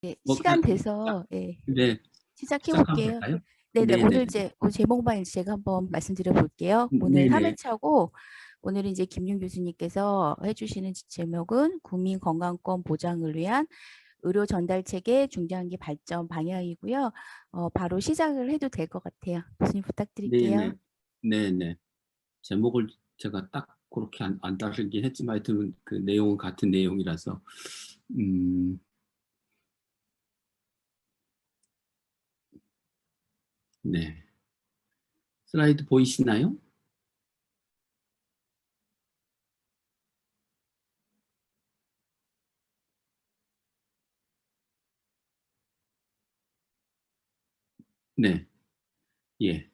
네, 뭐 시간 그냥 돼서 예, 네, 시작해 시작하면 볼게요. 될까요? 네네, 네네. 오늘 제목만 이제 제가 한번 말씀드려 볼게요. 오늘 네네. 3회차고, 오늘은 이제 김윤 교수님께서 해주시는 제목은 국민건강권 보장을 위한 의료 전달 체계 중장기 발전 방향이고요. 바로 시작을 해도 될 것 같아요. 교수님 부탁드릴게요. 네네. 네네. 제목을 제가 딱 그렇게 안 따르긴 했지만 하여튼 그 내용은 같은 내용이라서 음, 네. 슬라이드 보이시나요? 네. 예.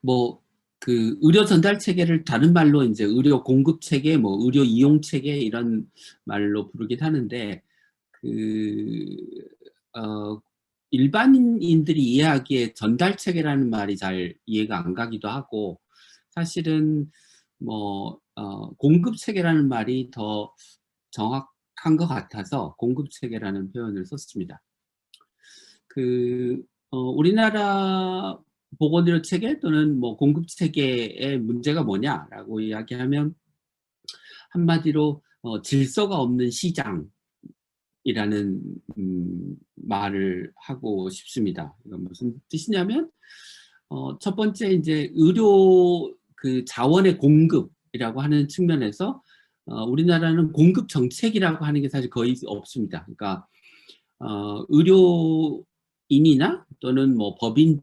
뭐 그 의료 전달 체계를 다른 말로 이제 의료 공급 체계, 뭐 의료 이용 체계 이런 말로 부르긴 하는데 그 일반인들이 이해하기에 전달 체계라는 말이 잘 이해가 안 가기도 하고 사실은 뭐 공급 체계라는 말이 더 정확한 것 같아서 공급 체계라는 표현을 썼습니다. 우리나라 보건의료 체계 또는 뭐 공급 체계의 문제가 뭐냐라고 이야기하면 한마디로 질서가 없는 시장이라는 말을 하고 싶습니다. 이건 무슨 뜻이냐면 첫 번째 이제 의료 그 자원의 공급이라고 하는 측면에서 우리나라는 공급 정책이라고 하는 게 사실 거의 없습니다. 그러니까 의료인이나 또는 뭐 법인이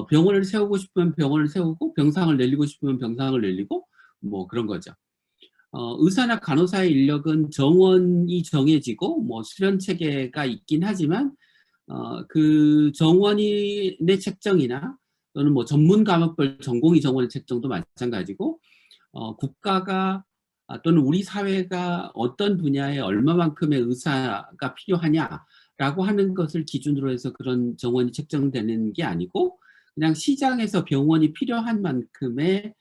병원을 세우고 싶으면 병원을 세우고 병상을 늘리고 싶으면 병상을 늘리고 뭐 그런 거죠. 의사나 간호사의 인력은 정원이 정해지고 뭐 수련 체계가 있긴 하지만 그 정원의 책정이나 또는 뭐 전문 과목별 전공의 정원의 책정도 마찬가지고 국가가 또는 우리 사회가 어떤 분야에 얼마만큼의 의사가 필요하냐라고 하는 것을 기준으로 해서 그런 정원이 책정되는 게 아니고 그냥 시장에서 병원이 필요한 만큼의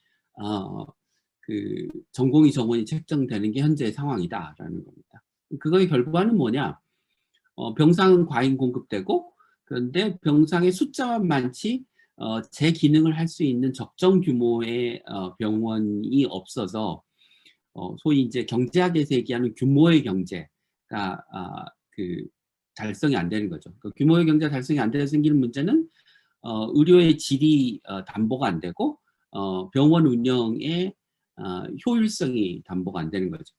그 전공의 정원이 책정되는 게 현재의 상황이다라는 겁니다. 그거의 결과는 뭐냐? 병상은 과잉 공급되고 그런데 병상의 숫자만 많지 제 기능을 할 수 있는 적정 규모의 병원이 없어서 소위 이제 경제학에서 얘기하는 규모의 경제가 그 달성이 안 되는 거죠. 그 규모의 경제 달성이 안 돼서 생기는 문제는 의료의 질이 담보가 안 되고 병원 운영의 효율성이 담보가 안 되는 거죠.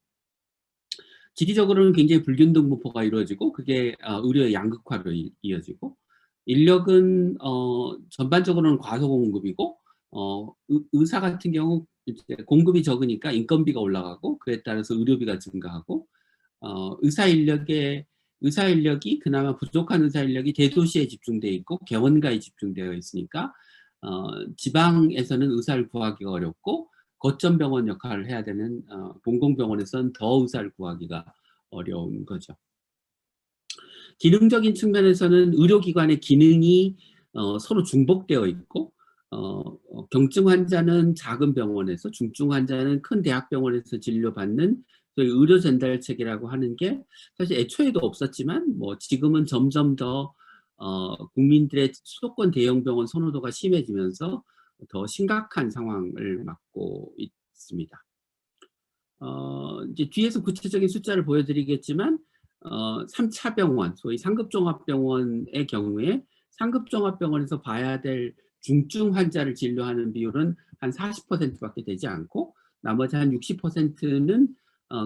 지리적으로는 굉장히 불균등분포가 이루어지고 그게 의료의 양극화로 이어지고 인력은 전반적으로는 과소공급이고 의사 같은 경우 이제 공급이 적으니까 인건비가 올라가고 그에 따라서 의료비가 증가하고 의사 인력이 그나마 부족한 의사 인력이 대도시에 집중되어 있고 개원가에 집중되어 있으니까 지방에서는 의사를 구하기가 어렵고 거점 병원 역할을 해야 되는 공공병원에서는 더 의사를 구하기가 어려운 거죠. 기능적인 측면에서는 의료기관의 기능이 서로 중복되어 있고 경증 환자는 작은 병원에서 중증 환자는 큰 대학병원에서 진료받는 의료 전달 체계라고 하는 게 사실 애초에도 없었지만 뭐 지금은 점점 더 국민들의 수도권 대형병원 선호도가 심해지면서 더 심각한 상황을 맞고 있습니다. 이제 뒤에서 구체적인 숫자를 보여드리겠지만 3차 병원, 소위 상급종합병원의 경우에 상급종합병원에서 봐야 될 중증 환자를 진료하는 비율은 한 40%밖에 되지 않고 나머지 한 60%는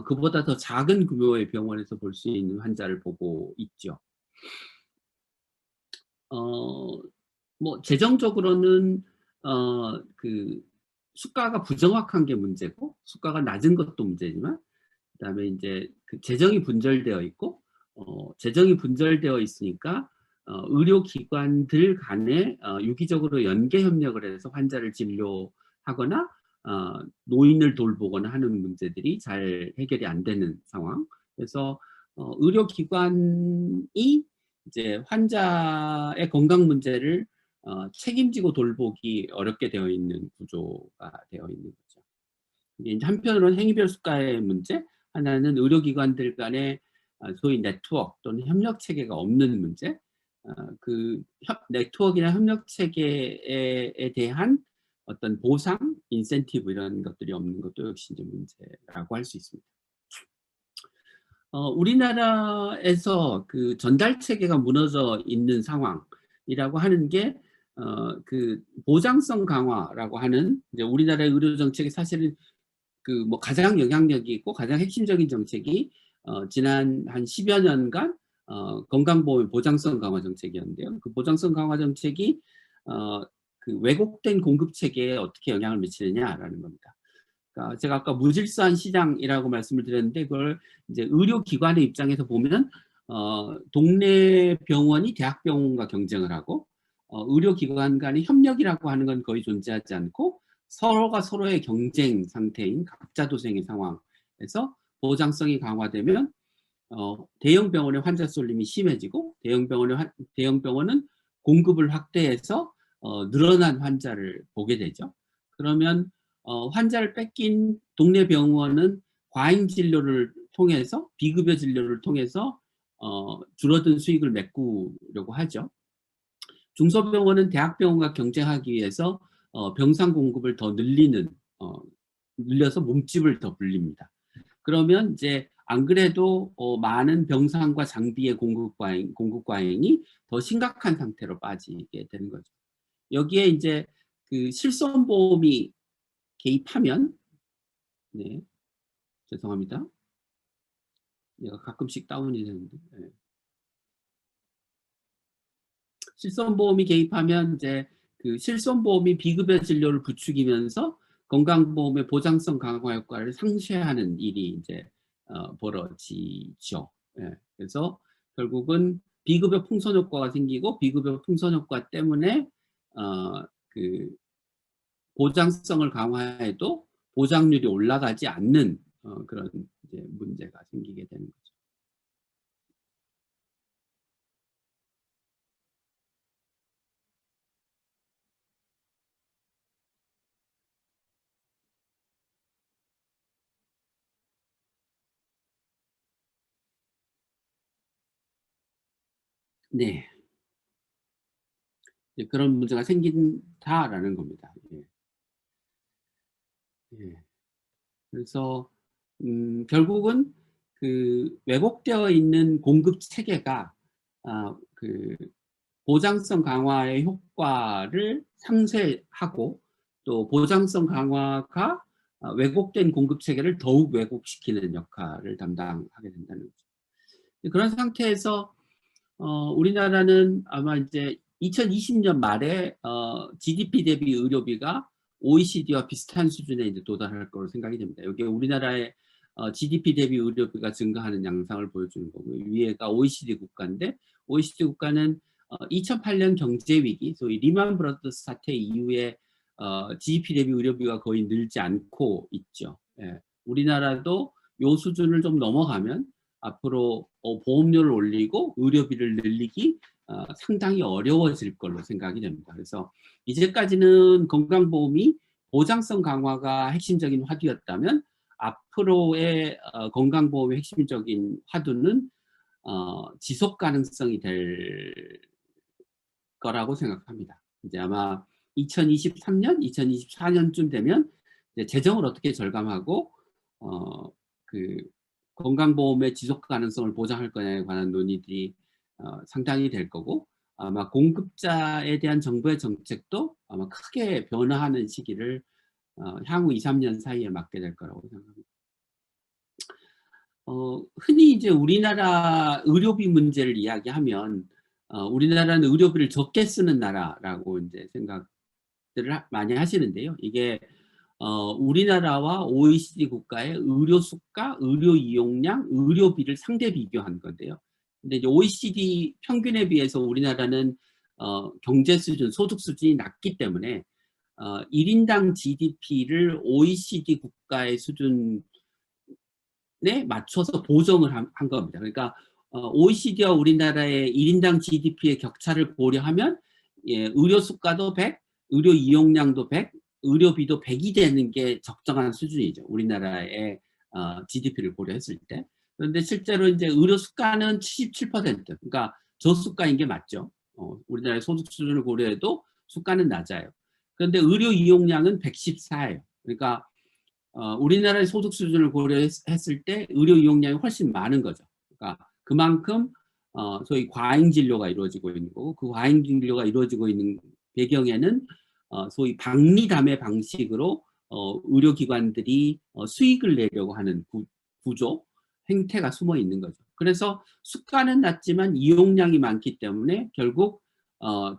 그보다 더 작은 규모의 병원에서 볼 수 있는 환자를 보고 있죠. 뭐 재정적으로는 그 수가가 부정확한 게 문제고 수가가 낮은 것도 문제지만 그다음에 이제 그 재정이 분절되어 있고 재정이 분절되어 있으니까 의료기관들 간에 유기적으로 연계 협력을 해서 환자를 진료하거나 노인을 돌보거나 하는 문제들이 잘 해결이 안 되는 상황. 그래서 의료기관이 이제 환자의 건강 문제를 책임지고 돌보기 어렵게 되어 있는 구조가 되어 있는 거죠. 이게 이제 한편으로는 행위별 수가의 문제, 하나는 의료기관들 간의 소위 네트워크 또는 협력 체계가 없는 문제, 그 네트워크나 협력 체계에 대한 어떤 보상, 인센티브 이런 것들이 없는 것도 역시 이제 문제라고 할 수 있습니다. 우리나라에서 그 전달 체계가 무너져 있는 상황이라고 하는 게 그 보장성 강화라고 하는 이제 우리나라의 의료 정책이 사실은 그 뭐 가장 영향력이 있고 가장 핵심적인 정책이 지난 한 10여 년간 건강보험 보장성 강화 정책이었는데요. 그 보장성 강화 정책이 그 왜곡된 공급 체계에 어떻게 영향을 미치느냐라는 겁니다. 그러니까 제가 아까 무질서한 시장이라고 말씀을 드렸는데 그걸 이제 의료기관의 입장에서 보면 동네 병원이 대학병원과 경쟁을 하고 의료기관 간의 협력이라고 하는 건 거의 존재하지 않고 서로가 서로의 경쟁 상태인 각자도생의 상황에서 보장성이 강화되면 대형 병원의 환자 쏠림이 심해지고 대형 병원은 공급을 확대해서 늘어난 환자를 보게 되죠. 그러면 환자를 뺏긴 동네 병원은 과잉 진료를 통해서 비급여 진료를 통해서 줄어든 수익을 메꾸려고 하죠. 중소병원은 대학병원과 경쟁하기 위해서 병상 공급을 더 늘려서 몸집을 더 불립니다. 그러면 이제 안 그래도 많은 병상과 장비의 공급 과잉이 더 심각한 상태로 빠지게 되는 거죠. 여기에 이제 그 실손보험이 개입하면, 네, 죄송합니다. 얘가 가끔씩 다운이 되는데, 네. 실손보험이 개입하면 이제 그 실손보험이 비급여 진료를 부추기면서 건강보험의 보장성 강화 효과를 상쇄하는 일이 이제 벌어지죠. 예. 그래서 결국은 비급여 풍선 효과가 생기고 비급여 풍선 효과 때문에 그 보장성을 강화해도 보장률이 올라가지 않는 그런 이제 문제가 생기게 되는 거죠. 네. 그런 문제가 생긴다라는 겁니다. 예. 예. 그래서 결국은 그 왜곡되어 있는 공급 체계가 그 보장성 강화의 효과를 상쇄하고 또 보장성 강화가 왜곡된 공급 체계를 더욱 왜곡시키는 역할을 담당하게 된다는 거죠. 그런 상태에서 우리나라는 아마 이제 2020년 말에 GDP 대비 의료비가 OECD와 비슷한 수준에 이제 도달할 거로 생각이 됩니다. 여기 우리나라의 GDP 대비 의료비가 증가하는 양상을 보여주는 거고요. 위에가 OECD 국가인데 OECD 국가는 2008년 경제 위기, 소위 리만 브라더스 사태 이후에 GDP 대비 의료비가 거의 늘지 않고 있죠. 예. 우리나라도 요 수준을 좀 넘어가면 앞으로 보험료를 올리고 의료비를 늘리기 상당히 어려워질 걸로 생각이 됩니다. 그래서 이제까지는 건강보험이 보장성 강화가 핵심적인 화두였다면 앞으로의 건강보험의 핵심적인 화두는 지속 가능성이 될 거라고 생각합니다. 이제 아마 2023년, 2024년쯤 되면 이제 재정을 어떻게 절감하고 그 건강보험의 지속 가능성을 보장할 거냐에 관한 논의들이 상당히 될 거고 아마 공급자에 대한 정부의 정책도 아마 크게 변화하는 시기를 향후 2, 3년 사이에 맞게 될 거라고 생각합니다. 흔히 이제 우리나라 의료비 문제를 이야기하면 우리나라는 의료비를 적게 쓰는 나라라고 이제 생각들을 많이 하시는데요. 이게 우리나라와 OECD 국가의 의료 수가, 의료 이용량, 의료비를 상대 비교한 건데요. 근데 이제 OECD 평균에 비해서 우리나라는 경제 수준, 소득 수준이 낮기 때문에 1인당 GDP를 OECD 국가의 수준에 맞춰서 보정을 한 겁니다. 그러니까 OECD와 우리나라의 1인당 GDP의 격차를 고려하면 의료 수가도 100, 의료 이용량도 100, 의료비도 100이 되는 게 적정한 수준이죠. 우리나라의 GDP를 고려했을 때. 그런데 실제로 이제 의료 수가는 77%, 그러니까 저수가인 게 맞죠. 우리나라의 소득 수준을 고려해도 수가는 낮아요. 그런데 의료 이용량은 114예요. 그러니까 우리나라의 소득 수준을 고려했을 때 의료 이용량이 훨씬 많은 거죠. 그러니까 그만큼 소위 과잉 진료가 이루어지고 있는 거고, 그 과잉 진료가 이루어지고 있는 배경에는 소위 박리담의 방식으로 의료기관들이 수익을 내려고 하는 구조, 행태가 숨어 있는 거죠. 그래서 수가는 낮지만 이용량이 많기 때문에 결국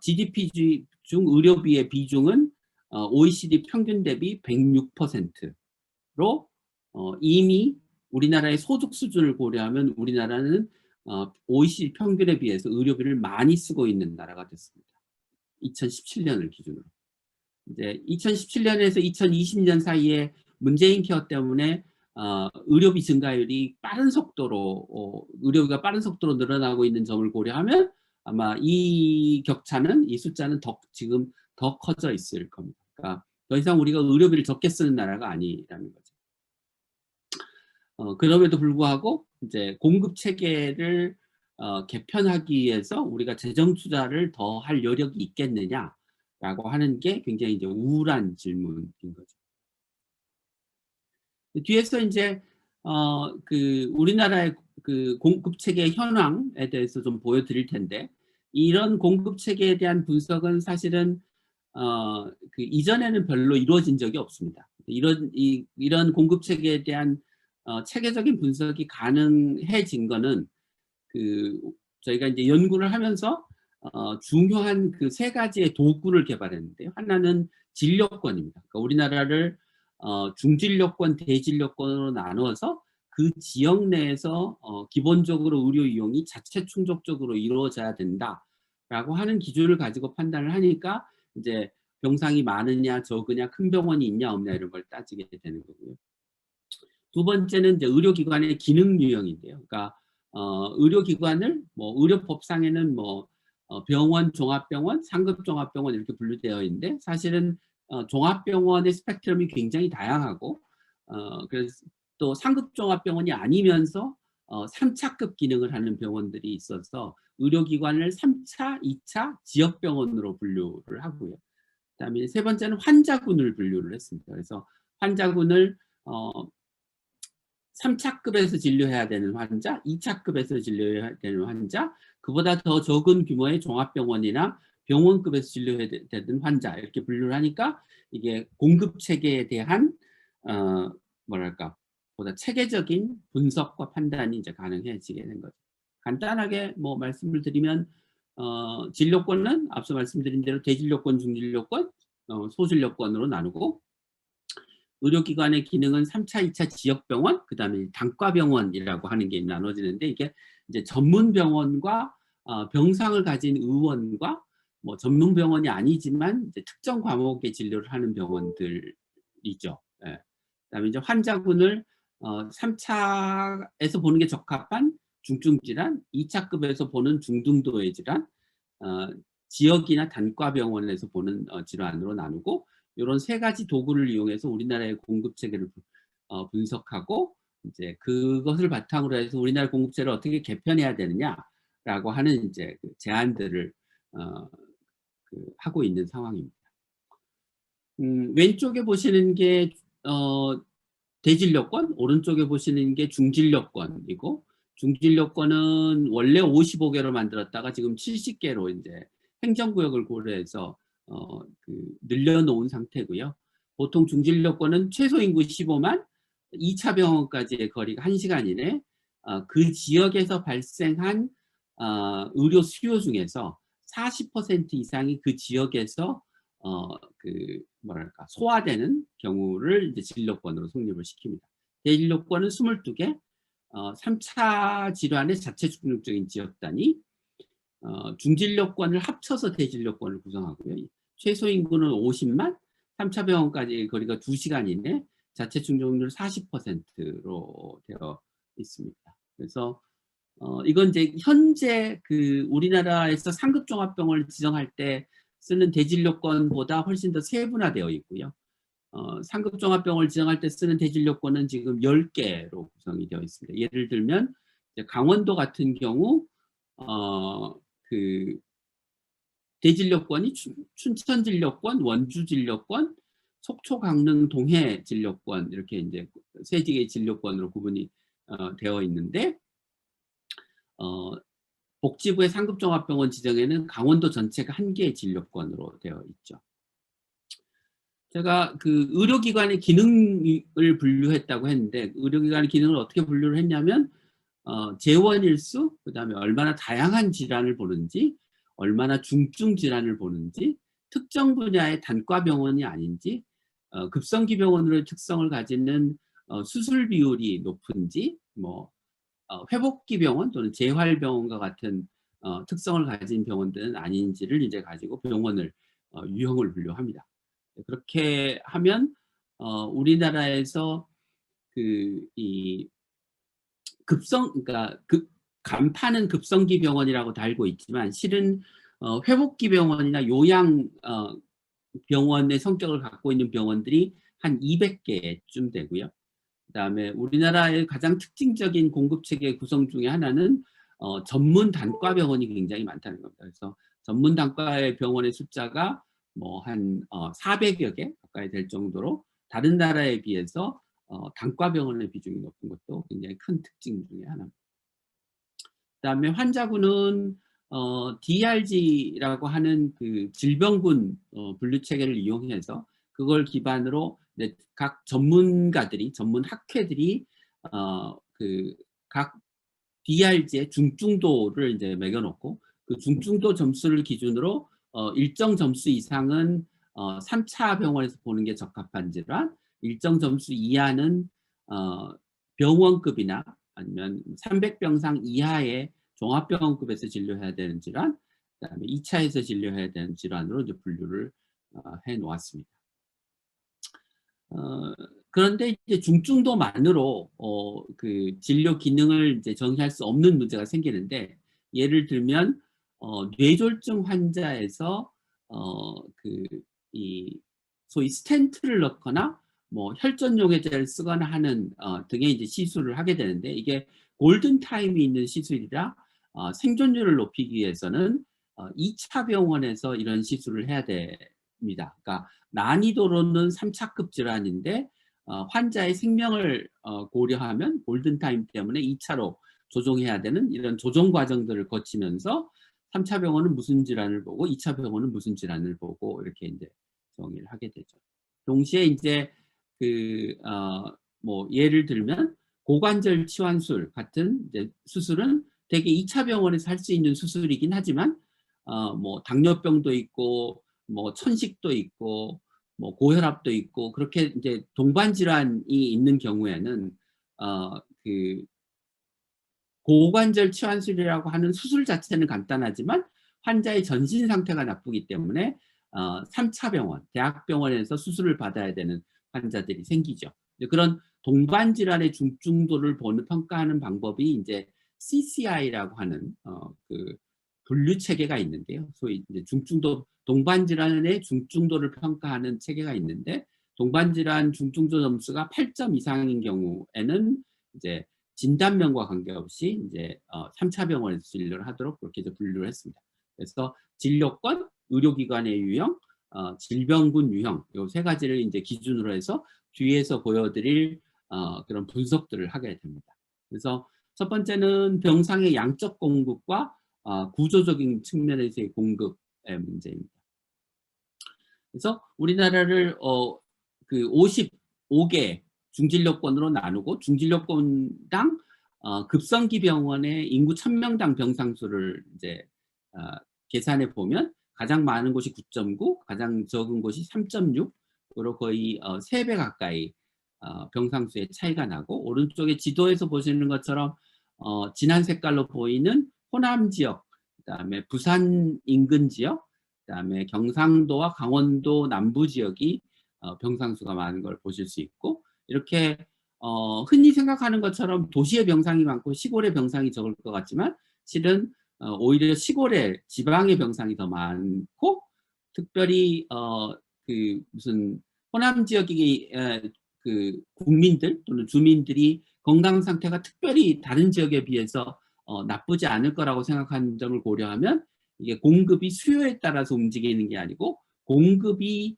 GDP 중 의료비의 비중은 OECD 평균 대비 106%로 이미 우리나라의 소득 수준을 고려하면 우리나라는 OECD 평균에 비해서 의료비를 많이 쓰고 있는 나라가 됐습니다. 2017년을 기준으로. 이제 2017년에서 2020년 사이에 문재인 케어 때문에 의료비 증가율이 빠른 속도로 의료비가 빠른 속도로 늘어나고 있는 점을 고려하면 아마 이 격차는, 이 숫자는 지금 더 커져 있을 겁니다. 그러니까 더 이상 우리가 의료비를 적게 쓰는 나라가 아니라는 거죠. 그럼에도 불구하고 이제 공급 체계를 개편하기 위해서 우리가 재정 투자를 더 할 여력이 있겠느냐라고 하는 게 굉장히 이제 우울한 질문인 거죠. 뒤에서 이제 그 우리나라의 그 공급 체계 현황에 대해서 좀 보여드릴 텐데, 이런 공급 체계에 대한 분석은 사실은 그 이전에는 별로 이루어진 적이 없습니다. 이런 공급 체계에 대한 체계적인 분석이 가능해진 거는 그 저희가 이제 연구를 하면서 중요한 그 세 가지의 도구를 개발했는데요. 하나는 진료권입니다. 그러니까 우리나라를 중진료권, 대진료권으로 나누어서 그 지역 내에서 기본적으로 의료 이용이 자체 충족적으로 이루어져야 된다라고 하는 기준을 가지고 판단을 하니까 이제 병상이 많으냐 적으냐, 큰 병원이 있냐 없냐 이런 걸 따지게 되는 거고요. 두 번째는 이제 의료기관의 기능 유형인데요. 그러니까 의료기관을 뭐 의료법상에는 뭐 병원, 종합병원, 상급 종합병원 이렇게 분류되어 있는데, 사실은 종합병원의 스펙트럼이 굉장히 다양하고 그래서 또 상급 종합병원이 아니면서 3차급 기능을 하는 병원들이 있어서 의료기관을 3차, 2차 지역병원으로 분류를 하고요. 그다음에 세 번째는 환자군을 분류를 했습니다. 그래서 환자군을 3차급에서 진료해야 되는 환자, 2차급에서 진료해야 되는 환자, 그보다 더 적은 규모의 종합병원이나 병원급에서 진료해야 되는 환자, 이렇게 분류를 하니까 이게 공급 체계에 대한 뭐랄까 보다 체계적인 분석과 판단이 이제 가능해지게 된 거죠. 간단하게 뭐 말씀을 드리면 진료권은 앞서 말씀드린 대로 대진료권, 중진료권, 소진료권으로 나누고, 의료기관의 기능은 3차, 2차 지역병원, 그 다음에 단과병원이라고 하는 게 나눠지는데, 이게 이제 전문병원과 병상을 가진 의원과 뭐 전문병원이 아니지만 이제 특정 과목의 진료를 하는 병원들이죠. 예. 그다음에 이제 환자군을 3차에서 보는 게 적합한 중증 질환, 2차급에서 보는 중등도의 질환, 지역이나 단과병원에서 보는 질환으로 나누고, 이런 세 가지 도구를 이용해서 우리나라의 공급 체계를 분석하고 이제 그것을 바탕으로 해서 우리나라 공급체를 어떻게 개편해야 되느냐라고 하는 이제 그 제안들을 하고 있는 상황입니다. 왼쪽에 보시는 게 대진료권, 오른쪽에 보시는 게 중진료권이고, 중진료권은 원래 55개로 만들었다가 지금 70개로 이제 행정구역을 고려해서 늘려놓은 상태고요. 보통 중진료권은 최소 인구 15만, 2차 병원까지의 거리가 1시간 이내, 그 지역에서 발생한 의료 수요 중에서 40% 이상이 그 지역에서 그 뭐랄까 소화되는 경우를 이제 진료권으로 성립을 시킵니다. 대진료권은 22개, 3차 질환의 자체 중증적인 지역 단위, 중진료권을 합쳐서 대진료권을 구성하고요. 최소 인구는 50만, 3차 병원까지 거리가 2시간 이내, 자체 중증률 40%로 되어 있습니다. 그래서 이건 이제 현재 그 우리나라에서 상급 종합병원을 지정할 때 쓰는 대진료권보다 훨씬 더 세분화되어 있고요. 상급 종합병원을 지정할 때 쓰는 대진료권은 지금 10개로 구성이 되어 있습니다. 예를 들면 이제 강원도 같은 경우 그 대진료권이 춘천 진료권, 원주 진료권, 속초, 강릉, 동해 진료권 이렇게 이제 세 개의 진료권으로 구분이 되어 있는데 복지부의 상급종합병원 지정에는 강원도 전체가 한 개의 진료권으로 되어 있죠. 제가 그 의료기관의 기능을 분류했다고 했는데 의료기관의 기능을 어떻게 분류를 했냐면 재원일수, 그다음에 얼마나 다양한 질환을 보는지, 얼마나 중증 질환을 보는지, 특정 분야의 단과병원이 아닌지, 급성기 병원으로의 특성을 가지는 수술 비율이 높은지, 뭐 회복기 병원 또는 재활병원과 같은 특성을 가진 병원들은 아닌지를 이제 가지고 병원을 유형을 분류합니다. 그렇게 하면 우리나라에서 이 그러니까 간판은 급성기 병원이라고 달고 있지만 실은 회복기 병원이나 요양 병원의 성격을 갖고 있는 병원들이 한 200개쯤 되고요. 그다음에 우리나라의 가장 특징적인 공급 체계 구성 중에 하나는 전문 단과 병원이 굉장히 많다는 겁니다. 그래서 전문 단과의 병원의 숫자가 뭐 한 400여 개 가까이 될 정도로 다른 나라에 비해서 단과 병원의 비중이 높은 것도 굉장히 큰 특징 중에 하나입니다. 그다음에 환자군은 DRG라고 하는 그 질병군 분류 체계를 이용해서 그걸 기반으로 각 전문가들이 전문 학회들이 그 각 DRG의 중증도를 이제 매겨놓고 그 중증도 점수를 기준으로 일정 점수 이상은 3차 병원에서 보는 게 적합한 질환, 일정 점수 이하는 병원급이나 아니면 300병상 이하의 종합병원급에서 진료해야 되는 질환, 그다음에 2차에서 진료해야 되는 질환으로 이제 분류를 해 놓았습니다. 그런데 이제 중증도만으로 그 진료 기능을 이제 정의할 수 없는 문제가 생기는데 예를 들면 뇌졸중 환자에서 이 소위 스텐트를 넣거나 뭐 혈전용해제를 쓰거나 하는 등의 이제 시술을 하게 되는데 이게 골든 타임이 있는 시술이라 생존율을 높이기 위해서는 2차 병원에서 이런 시술을 해야 됩니다. 그러니까 난이도로는 3차급 질환인데 환자의 생명을 고려하면 골든타임 때문에 2차로 조종해야 되는 이런 조종 과정들을 거치면서 3차 병원은 무슨 질환을 보고 2차 병원은 무슨 질환을 보고 이렇게 이제 정의를 하게 되죠. 동시에 이제 뭐 예를 들면 고관절 치환술 같은 이제 수술은 대개 2차 병원에서 할 수 있는 수술이긴 하지만 뭐 당뇨병도 있고 뭐 천식도 있고 뭐 고혈압도 있고 그렇게 이제 동반 질환이 있는 경우에는 그 고관절 치환술이라고 하는 수술 자체는 간단하지만 환자의 전신 상태가 나쁘기 때문에 3차 병원, 대학병원에서 수술을 받아야 되는 환자들이 생기죠. 그런 동반 질환의 중증도를 평가하는 방법이 이제 CCI라고 하는 그 분류 체계가 있는데요. 소위 이제 동반 질환의 중증도를 평가하는 체계가 있는데 동반 질환 중증도 점수가 8점 이상인 경우에는 이제 진단명과 관계없이 이제 3차 병원에서 진료를 하도록 그렇게 이제 분류를 했습니다. 그래서 진료권, 의료기관의 유형, 질병군 유형 이 세 가지를 이제 기준으로 해서 뒤에서 보여드릴 그런 분석들을 하게 됩니다. 그래서 첫 번째는 병상의 양적 공급과 구조적인 측면에서의 공급의 문제입니다. 그래서 우리나라를 그 55개 중진료권으로 나누고 중진료권당 급성기 병원의 인구 1000명당 병상수를 이제 계산해 보면 가장 많은 곳이 9.9, 가장 적은 곳이 3.6으로 거의 3배 가까이 병상수의 차이가 나고 오른쪽에 지도에서 보시는 것처럼 진한 색깔로 보이는 호남 지역, 그다음에 부산 인근 지역, 그다음에 경상도와 강원도 남부 지역이 병상수가 많은 걸 보실 수 있고 이렇게 흔히 생각하는 것처럼 도시의 병상이 많고 시골의 병상이 적을 것 같지만 실은 오히려 시골의 지방의 병상이 더 많고 특별히 그 무슨 호남 지역의 그 국민들 또는 주민들이 건강 상태가 특별히 다른 지역에 비해서 나쁘지 않을 거라고 생각하는 점을 고려하면 이게 공급이 수요에 따라서 움직이는 게 아니고 공급이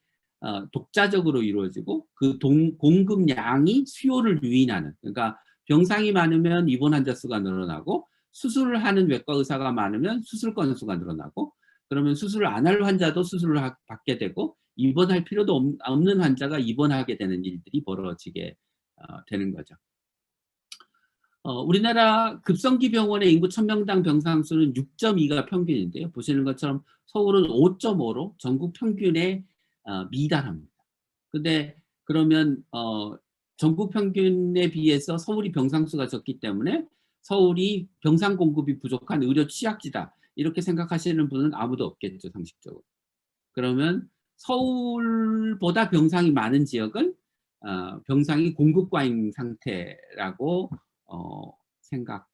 독자적으로 이루어지고 그 공급량이 수요를 유인하는, 그러니까 병상이 많으면 입원 환자 수가 늘어나고 수술을 하는 외과 의사가 많으면 수술 건수가 늘어나고 그러면 수술을 안 할 환자도 수술을 받게 되고 입원할 필요도 없는 환자가 입원하게 되는 일들이 벌어지게 되는 거죠. 우리나라 급성기 병원의 인구 1000명당 병상 수는 6.2가 평균인데요. 보시는 것처럼 서울은 5.5로 전국 평균에 미달합니다. 근데 그러면 전국 평균에 비해서 서울이 병상 수가 적기 때문에 서울이 병상 공급이 부족한 의료 취약지다, 이렇게 생각하시는 분은 아무도 없겠죠, 상식적으로. 그러면 서울보다 병상이 많은 지역은 병상이 공급 과잉 상태라고 생각해도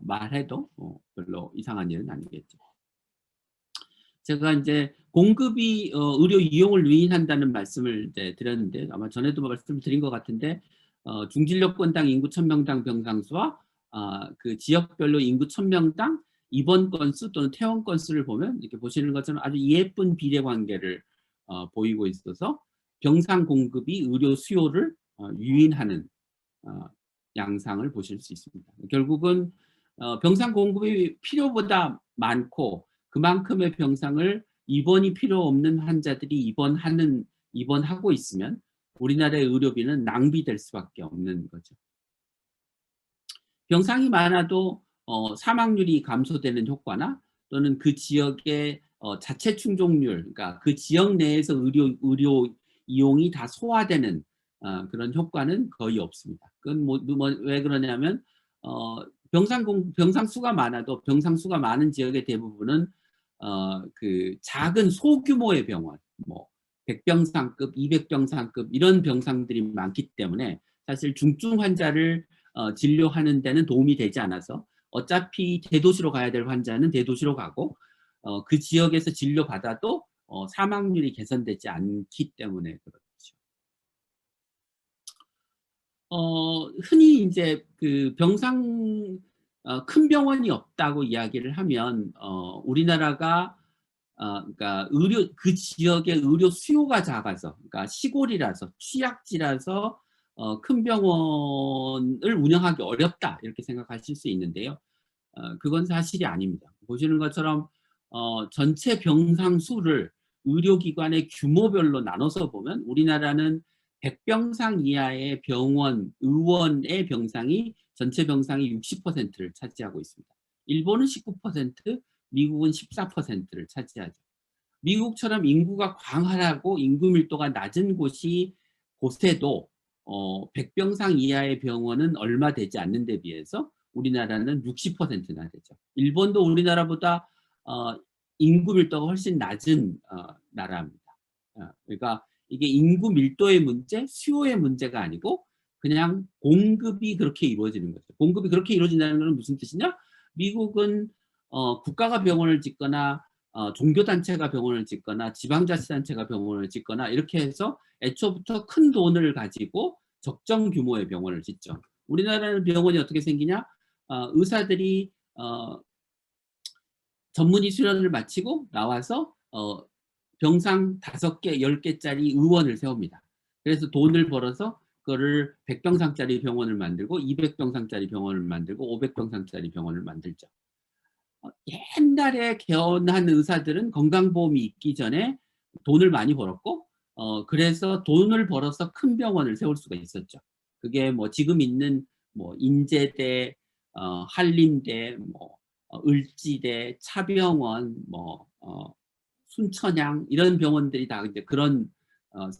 말해도 별로 이상한 일은 아니겠죠. 제가 이제 공급이 의료 이용을 유인한다는 말씀을 이제 드렸는데 아마 전에도 말씀드린 것 같은데 중진료 건당 인구 1000명당 병상수와 그 지역별로 인구 1000명당 입원 건수 또는 퇴원 건수를 보면 이렇게 보시는 것처럼 아주 예쁜 비례 관계를 보이고 있어서 병상 공급이 의료 수요를 유인하는 양상을 보실 수 있습니다. 결국은 병상 공급이 필요보다 많고 그만큼의 병상을 입원이 필요 없는 환자들이 입원하고 있으면 우리나라의 의료비는 낭비될 수밖에 없는 거죠. 병상이 많아도 사망률이 감소되는 효과나 또는 그 지역의 자체 충족률, 그러니까 그 지역 내에서 의료 이용이 다 소화되는 그런 효과는 거의 없습니다. 그건 왜 그러냐면 병상 수가 많아도 병상 수가 많은 지역의 대부분은 그 작은 소규모의 병원, 뭐 100병상급, 200병상급 이런 병상들이 많기 때문에 사실 중증 환자를 진료하는 데는 도움이 되지 않아서 어차피 대도시로 가야 될 환자는 대도시로 가고 그 지역에서 진료받아도 사망률이 개선되지 않기 때문에 그렇죠. 흔히 이제 그 큰 병원이 없다고 이야기를 하면 우리나라가 그러니까 그 지역의 의료 수요가 작아서, 그러니까 시골이라서 취약지라서 큰 병원을 운영하기 어렵다, 이렇게 생각하실 수 있는데요. 그건 사실이 아닙니다. 보시는 것처럼 전체 병상 수를 의료기관의 규모별로 나눠서 보면 우리나라는 100병상 이하의 병원, 의원의 병상이 전체 병상의 60%를 차지하고 있습니다. 일본은 19%, 미국은 14%를 차지하죠. 미국처럼 인구가 광활하고 인구 밀도가 낮은 곳에도 100병상 이하의 병원은 얼마 되지 않는 데 비해서 우리나라는 60%나 되죠. 일본도 우리나라보다 인구 밀도가 훨씬 낮은 나라입니다. 그러니까 이게 인구 밀도의 문제, 수요의 문제가 아니고 그냥 공급이 그렇게 이루어지는 거죠. 공급이 그렇게 이루어진다는 것은 무슨 뜻이냐? 미국은 국가가 병원을 짓거나 종교단체가 병원을 짓거나 지방자치단체가 병원을 짓거나 이렇게 해서 애초부터 큰 돈을 가지고 적정 규모의 병원을 짓죠. 우리나라는 병원이 어떻게 생기냐? 의사들이 전문의 수련을 마치고 나와서 병상 5개, 10개짜리 의원을 세웁니다. 그래서 돈을 벌어서 그거를 100병상짜리 병원을 만들고 200병상짜리 병원을 만들고 500병상짜리 병원을 만들죠. 옛날에 개원한 의사들은 건강보험이 있기 전에 돈을 많이 벌었고 그래서 돈을 벌어서 큰 병원을 세울 수가 있었죠. 그게 뭐 지금 있는 뭐 인제대, 한림대, 뭐 을지대, 차병원, 뭐 순천향 이런 병원들이 다 이제 그런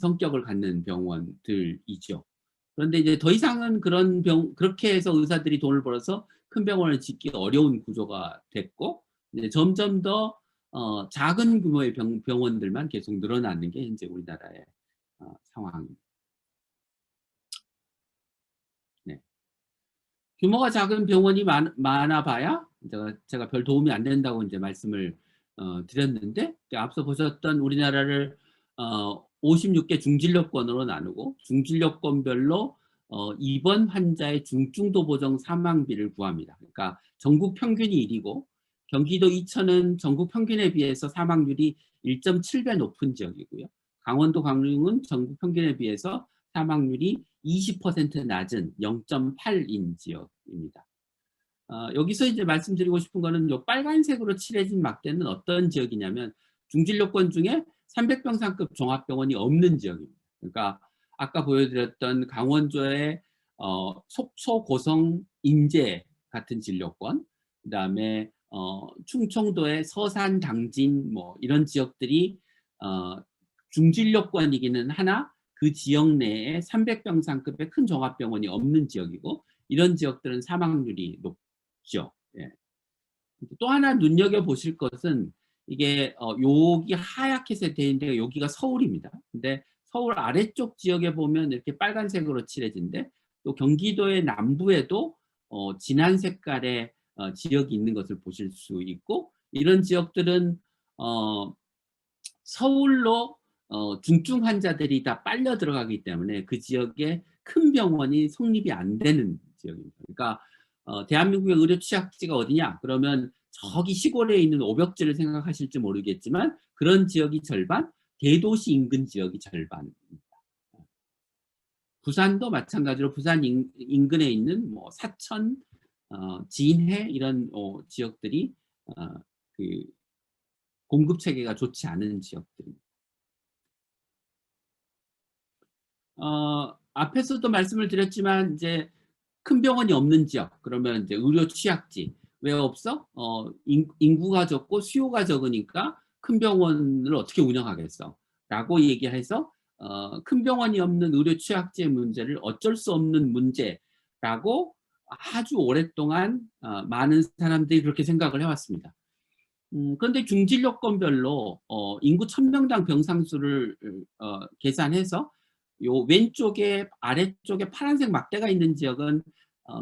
성격을 갖는 병원들이죠. 그런데 이제 더 이상은 그렇게 해서 의사들이 돈을 벌어서 큰 병원을 짓기 어려운 구조가 됐고 이제 점점 더 작은 규모의 병원들만 계속 늘어나는 게 현재 우리나라의 상황입니다. 네. 규모가 작은 병원이 많아봐야 제가 별 도움이 안 된다고 이제 말씀을 드렸는데 앞서 보셨던 우리나라를 56개 중진료권으로 나누고 중진료권별로 입원 환자의 중증도 보정 사망비를 구합니다. 그러니까 전국 평균이 1이고 경기도 이천은 전국 평균에 비해서 사망률이 1.7배 높은 지역이고요. 강원도 강릉은 전국 평균에 비해서 사망률이 20% 낮은 0.8인 지역입니다. 여기서 이제 말씀드리고 싶은 거는 요 빨간색으로 칠해진 막대는 어떤 지역이냐면 중진료권 중에 300병상급 종합병원이 없는 지역입니다. 그러니까 아까 보여드렸던 강원도의 속초, 고성, 인제 같은 진료권, 그다음에 충청도의 서산, 당진 뭐 이런 지역들이 중진료권이기는 하나 그 지역 내에 300병상급의 큰 종합병원이 없는 지역이고 이런 지역들은 사망률이 높죠. 예. 또 하나 눈여겨보실 것은 이게 여기 하얗게 되어 있는데 여기가 서울입니다. 근데 서울 아래쪽 지역에 보면 이렇게 빨간색으로 칠해진데 또 경기도의 남부에도 진한 색깔의 지역이 있는 것을 보실 수 있고 이런 지역들은 서울로 중증 환자들이 다 빨려 들어가기 때문에 그 지역에 큰 병원이 성립이 안 되는 지역입니다. 그러니까 대한민국의 의료 취약지가 어디냐? 그러면 저기 시골에 있는 오벽지를 생각하실지 모르겠지만 그런 지역이 절반, 대도시 인근 지역이 절반입니다. 부산도 마찬가지로 부산 인근에 있는 뭐 사천, 진해 이런 지역들이 그 공급 체계가 좋지 않은 지역들입니다. 앞에서도 말씀을 드렸지만 이제 큰 병원이 없는 지역 그러면 이제 의료 취약지 왜 없어? 인구가 적고 수요가 적으니까 큰 병원을 어떻게 운영하겠어? 라고 얘기해서 큰 병원이 없는 의료 취약지의 문제를 어쩔 수 없는 문제라고 아주 오랫동안 많은 사람들이 그렇게 생각을 해왔습니다. 그런데 중진료권별로 인구 1000명당 병상수를 계산해서 요 왼쪽에 아래쪽에 파란색 막대가 있는 지역은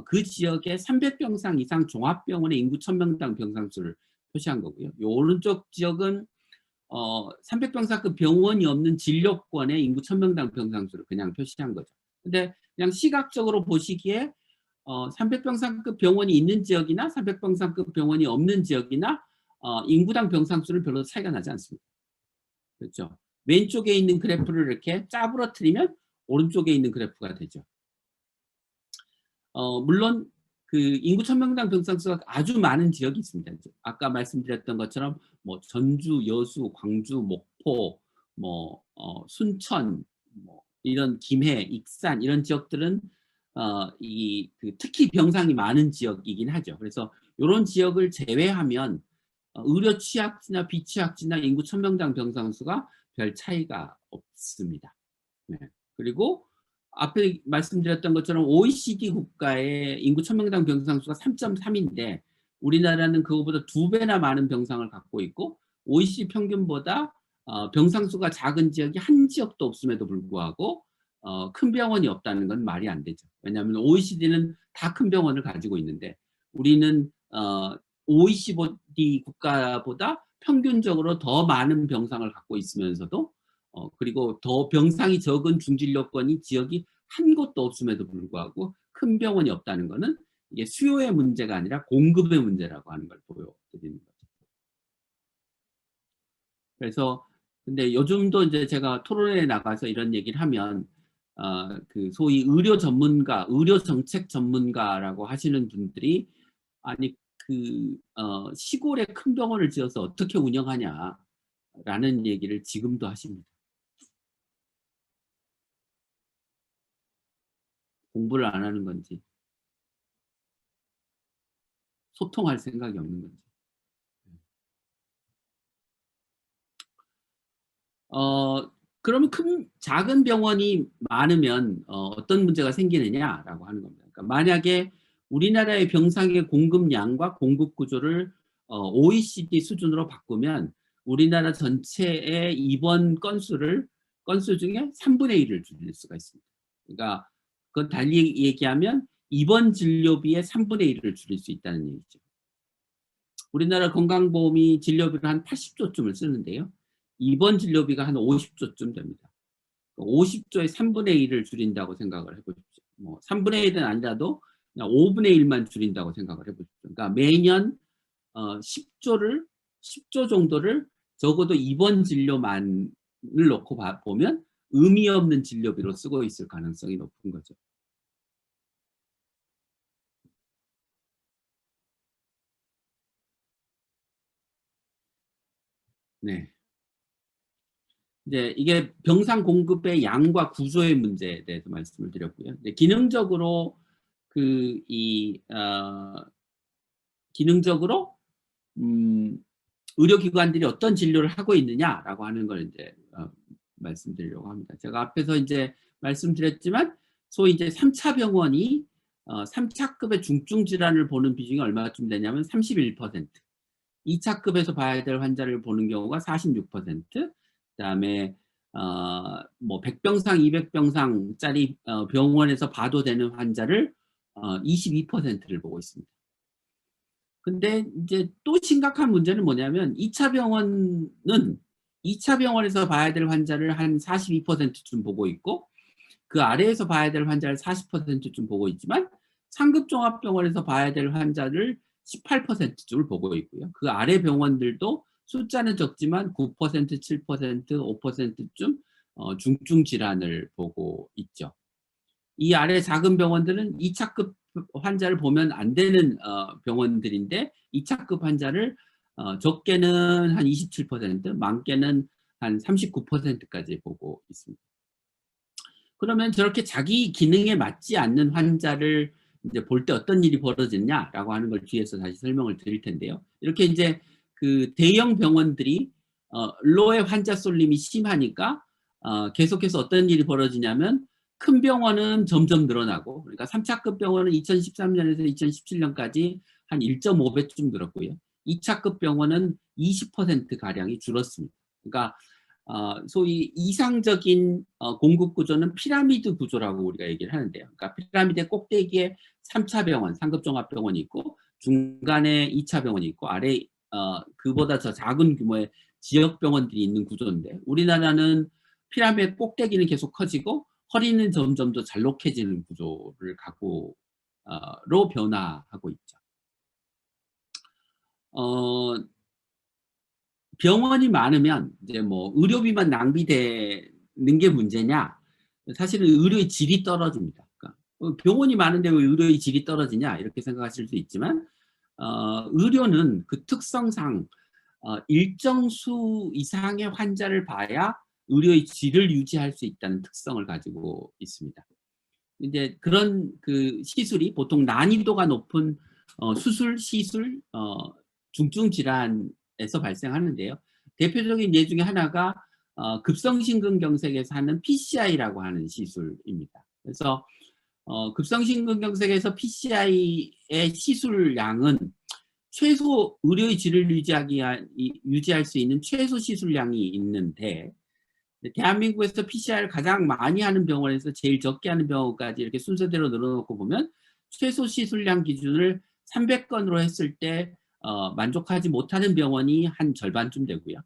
그 지역의 300병상 이상 종합병원의 인구 1000명당 병상수를 표시한 거고요. 요 오른쪽 지역은 300병상급 병원이 없는 진료권의 인구 1000명당 병상수를 그냥 표시한 거죠. 근데 그냥 시각적으로 보시기에 300병상급 병원이 있는 지역이나 300병상급 병원이 없는 지역이나 인구당 병상수는 별로 차이가 나지 않습니다. 그렇죠. 왼쪽에 있는 그래프를 이렇게 짜부러뜨리면 오른쪽에 있는 그래프가 되죠. 물론 그 인구 1000명당 병상수가 아주 많은 지역이 있습니다. 아까 말씀드렸던 것처럼 뭐 전주, 여수, 광주, 목포, 뭐 순천, 뭐 이런 김해, 익산 이런 지역들은 특히 병상이 많은 지역이긴 하죠. 그래서 이런 지역을 제외하면 의료 취약지나 비취약지나 인구 1000명당 병상수가 별 차이가 없습니다. 네. 그리고 앞에 말씀드렸던 것처럼 OECD 국가의 인구 1000명당 병상수가 3.3인데 우리나라는 그거보다 2배나 많은 병상을 갖고 있고 OECD 평균보다 병상수가 작은 지역이 한 지역도 없음에도 불구하고 큰 병원이 없다는 건 말이 안 되죠. 왜냐하면 OECD는 다 큰 병원을 가지고 있는데 우리는 OECD 국가보다 평균적으로 더 많은 병상을 갖고 있으면서도 그리고 더 병상이 적은 중진료권이 지역이 한 곳도 없음에도 불구하고 큰 병원이 없다는 것은 이게 수요의 문제가 아니라 공급의 문제라고 하는 걸 보여드리는 거죠. 그래서 근데 요즘도 이제 제가 토론회에 나가서 이런 얘기를 하면 그 소위 의료 전문가, 의료 정책 전문가라고 하시는 분들이 아니 그 시골에 큰 병원을 지어서 어떻게 운영하냐라는 얘기를 지금도 하십니다. 공부를 안 하는 건지 소통할 생각이 없는 건지. 그러면 작은 병원이 많으면 어떤 문제가 생기느냐라고 하는 겁니다. 그러니까 만약에 우리나라의 병상의 공급량과 공급 구조를 OECD 수준으로 바꾸면 우리나라 전체의 입원 건수 중에 3분의 1을 줄일 수가 있습니다. 그러니까 그건 달리 얘기하면 입원 진료비의 3분의 1을 줄일 수 있다는 얘기죠. 우리나라 건강보험이 진료비를 한 80조쯤을 쓰는데요. 입원 진료비가 한 50조쯤 됩니다. 50조의 3분의 1을 줄인다고 생각을 해보십시오. 뭐 3분의 1은 아니라도 그냥 5분의 1만 줄인다고 생각을 해보십시오. 그러니까 매년 10조 정도를 적어도 입원 진료만을 놓고 보면 의미 없는 진료비로 쓰고 있을 가능성이 높은 거죠. 네. 이제 이게 병상 공급의 양과 구조의 문제에 대해서 말씀을 드렸고요. 이제 기능적으로 기능적으로 의료기관들이 어떤 진료를 하고 있느냐라고 하는 걸 이제 말씀드리려고 합니다. 제가 앞에서 이제 말씀드렸지만 소위 이제 3차 병원이 3차급의 중증 질환을 보는 비중이 얼마쯤 되냐면 31%, 2차급에서 봐야 될 환자를 보는 경우가 46%, 그다음에 뭐 100병상, 200병상짜리 병원에서 봐도 되는 환자를 22%를 보고 있습니다. 근데 이제 또 심각한 문제는 뭐냐면 2차 병원에서 봐야 될 환자를 한 42%쯤 보고 있고, 그 아래에서 봐야 될 환자를 40%쯤 보고 있지만 상급 종합병원에서 봐야 될 환자를 18%쯤을 보고 있고요. 그 아래 병원들도 숫자는 적지만 9%, 7%, 5%쯤 중증 질환을 보고 있죠. 이 아래 작은 병원들은 2차급 환자를 보면 안 되는 병원들인데 2차급 환자를 적게는 한 27%, 많게는 한 39%까지 보고 있습니다. 그러면 저렇게 자기 기능에 맞지 않는 환자를 이제 볼 때 어떤 일이 벌어지냐라고 하는 걸 뒤에서 다시 설명을 드릴 텐데요. 이렇게 이제 그 대형 병원들이 로의 환자 쏠림이 심하니까 계속해서 어떤 일이 벌어지냐면 큰 병원은 점점 늘어나고, 그러니까 3차급 병원은 2013년에서 2017년까지 한 1.5배쯤 늘었고요. 2차급 병원은 20%가량이 줄었습니다. 그러니까 소위 이상적인 공급 구조는 피라미드 구조라고 우리가 얘기를 하는데요. 그러니까 피라미드 꼭대기에 3차 병원, 상급 종합병원이 있고, 중간에 2차 병원이 있고, 아래 그보다 더 작은 규모의 지역 병원들이 있는 구조인데, 우리나라는 피라미드 꼭대기는 계속 커지고 허리는 점점 더 잘록해지는 구조를 갖고로 변화하고 있죠. 병원이 많으면 이제 뭐 의료비만 낭비되는 게 문제냐? 사실은 의료의 질이 떨어집니다. 그러니까 병원이 많은데 왜 의료의 질이 떨어지냐? 이렇게 생각하실 수 있지만 의료는 그 특성상 일정 수 이상의 환자를 봐야 의료의 질을 유지할 수 있다는 특성을 가지고 있습니다. 이제 그런 그 시술이 보통 난이도가 높은 수술, 시술, 중증 질환에서 발생하는데요. 대표적인 예 중에 하나가 급성심근경색에서 하는 PCI라고 하는 시술입니다. 그래서 급성심근경색에서 PCI의 시술량은 최소 의료의 질을 유지할 수 있는 최소 시술량이 있는데, 대한민국에서 PCR을 가장 많이 하는 병원에서 제일 적게 하는 병원까지 이렇게 순서대로 늘어놓고 보면 최소 시술량 기준을 300건으로 했을 때 만족하지 못하는 병원이 한 절반쯤 되고요.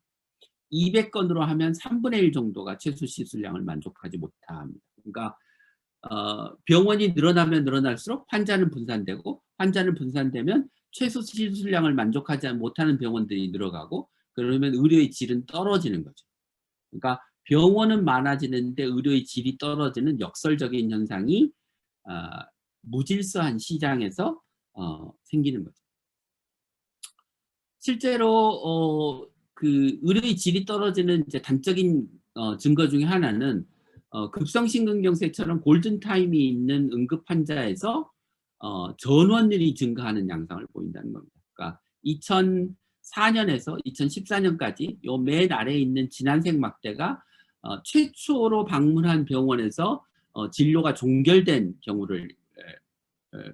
200건으로 하면 3분의 1 정도가 최소 시술량을 만족하지 못합니다. 그러니까 병원이 늘어나면 늘어날수록 환자는 분산되고, 환자는 분산되면 최소 시술량을 만족하지 못하는 병원들이 늘어가고, 그러면 의료의 질은 떨어지는 거죠. 그러니까 병원은 많아지는데 의료의 질이 떨어지는 역설적인 현상이 무질서한 시장에서 생기는 거죠. 실제로 그 의료의 질이 떨어지는 이제 단적인 증거 중에 하나는 급성심근경색처럼 골든타임이 있는 응급 환자에서 전원율이 증가하는 양상을 보인다는 겁니다. 그러니까 2004년에서 2014년까지 요 맨 아래에 있는 진한색 막대가 최초로 방문한 병원에서 진료가 종결된 경우를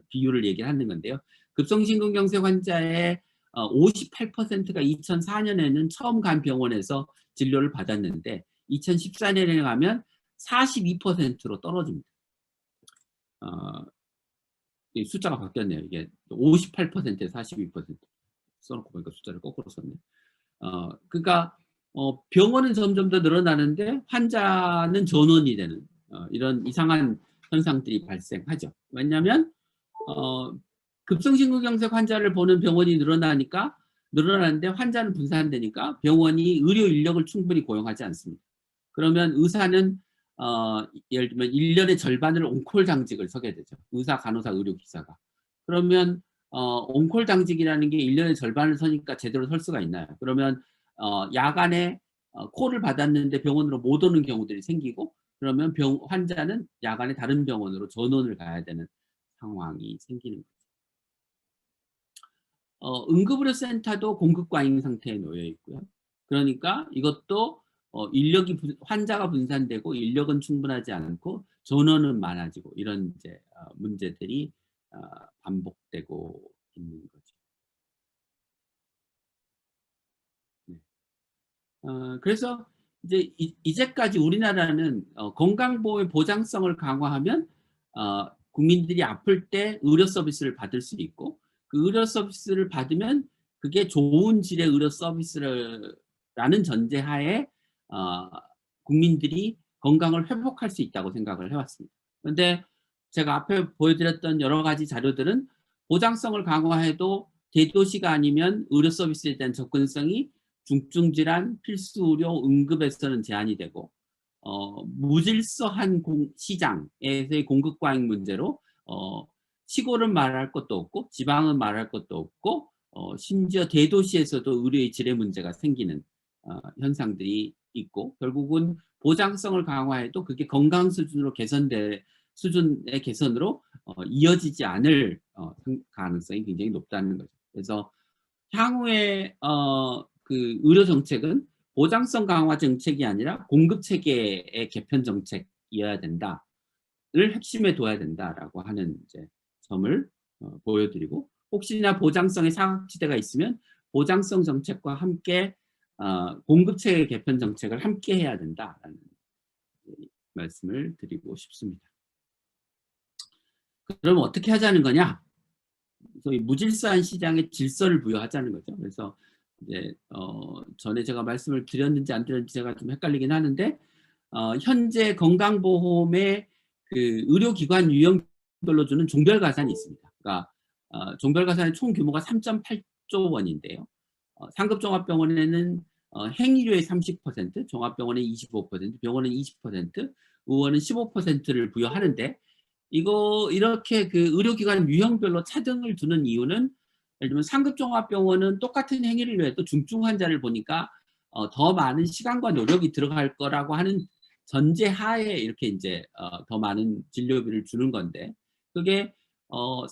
비율을 얘기하는 건데요. 급성심근경색 환자의 58%가 2004년에는 처음 간 병원에서 진료를 받았는데 2014년에 가면 42%로 떨어집니다. 숫자가 바뀌었네요. 이게 58%에 42% 써놓고 보니까 숫자를 거꾸로 썼네. 그러니까 병원은 점점 더 늘어나는데 환자는 전원이 되는 이런 이상한 현상들이 발생하죠. 왜냐하면 급성심근경색 환자를 보는 병원이 늘어나는데 환자는 분산되니까 병원이 의료 인력을 충분히 고용하지 않습니다. 그러면 의사는 예를 들면 1년의 절반을 온콜 당직을 서게 되죠. 의사, 간호사, 의료기사가. 그러면 온콜 당직이라는 게 1년의 절반을 서니까 제대로 설 수가 있나요? 그러면 야간에 콜을 받았는데 병원으로 못 오는 경우들이 생기고, 그러면 환자는 야간에 다른 병원으로 전원을 가야 되는 상황이 생기는 거죠. 응급의료센터도 공급 과잉 상태에 놓여 있고요. 그러니까 이것도 환자가 분산되고 인력은 충분하지 않고 전원은 많아지고, 이런 이제 문제들이 반복되고 있는 거죠. 네. 그래서 이제 이제까지 우리나라는 건강보험의 보장성을 강화하면 국민들이 아플 때 의료 서비스를 받을 수 있고, 그 의료 서비스를 받으면 그게 좋은 질의 의료 서비스라는 전제하에 국민들이 건강을 회복할 수 있다고 생각을 해왔습니다. 그런데 제가 앞에 보여드렸던 여러 가지 자료들은 보장성을 강화해도 대도시가 아니면 의료 서비스에 대한 접근성이 중증질환, 필수의료, 응급에서는 제한이 되고, 무질서한 시장에서의 공급 과잉 문제로 시골은 말할 것도 없고 지방은 말할 것도 없고, 심지어 대도시에서도 의료의 질의 문제가 생기는 현상들이 있고, 결국은 보장성을 강화해도 그게 건강 수준의 개선으로 이어지지 않을 가능성이 굉장히 높다는 거죠. 그래서 향후에 그 의료 정책은 보장성 강화 정책이 아니라 공급 체계의 개편 정책이어야 된다를 핵심에 둬야 된다라고 하는 이제 점을 보여드리고, 혹시나 보장성의 사각지대가 있으면 보장성 정책과 함께 공급 체계 개편 정책을 함께 해야 된다라는 말씀을 드리고 싶습니다. 그럼 어떻게 하자는 거냐? 소위 무질서한 시장에 질서를 부여하자는 거죠. 그래서 이제 전에 제가 말씀을 드렸는지 안 드렸는지 제가 좀 헷갈리긴 하는데, 현재 건강보험의 그 의료기관 유형별로 주는 종별가산이 있습니다. 그러니까 종별가산의 총 규모가 3.8조 원인데요. 상급종합병원에는 행의료의 30%, 종합병원의 25%, 병원은 20%, 의원은 15%를 부여하는데, 이렇게 그 의료기관 유형별로 차등을 두는 이유는, 예를 들면 상급종합병원은 똑같은 행위를 위해도 중증 환자를 보니까 더 많은 시간과 노력이 들어갈 거라고 하는 전제하에 이렇게 이제 더 많은 진료비를 주는 건데, 그게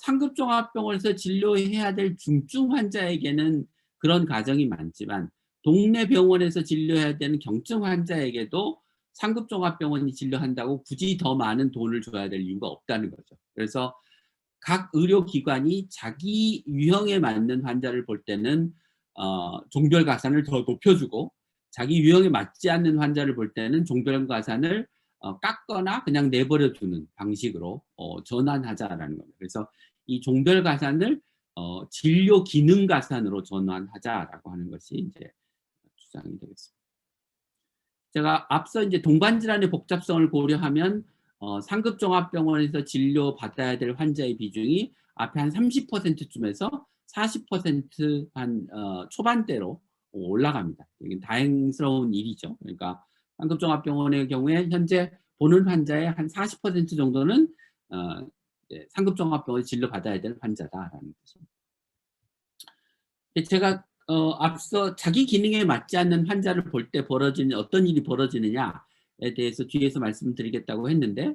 상급종합병원에서 진료해야 될 중증 환자에게는 그런 가정이 많지만, 동네 병원에서 진료해야 되는 경증 환자에게도 상급종합병원이 진료한다고 굳이 더 많은 돈을 줘야 될 이유가 없다는 거죠. 그래서 각 의료기관이 자기 유형에 맞는 환자를 볼 때는 종별가산을 더 높여주고, 자기 유형에 맞지 않는 환자를 볼 때는 종별가산을 깎거나 그냥 내버려 두는 방식으로 전환하자라는 겁니다. 그래서 이 종별가산을 진료 기능 가산으로 전환하자라고 하는 것이 이제 주장이 되겠습니다. 제가 앞서 이제 동반질환의 복잡성을 고려하면 상급종합병원에서 진료받아야 될 환자의 비중이 앞에 한 30%쯤에서 40% 한 초반대로 올라갑니다. 이게 다행스러운 일이죠. 그러니까 상급종합병원의 경우에 현재 보는 환자의 한 40% 정도는 상급종합병원에 진료받아야 될 환자다라는 뜻입니다. 제가 앞서 자기 기능에 맞지 않는 환자를 볼 때 벌어지는 어떤 일이 벌어지느냐에 대해서 뒤에서 말씀드리겠다고 했는데,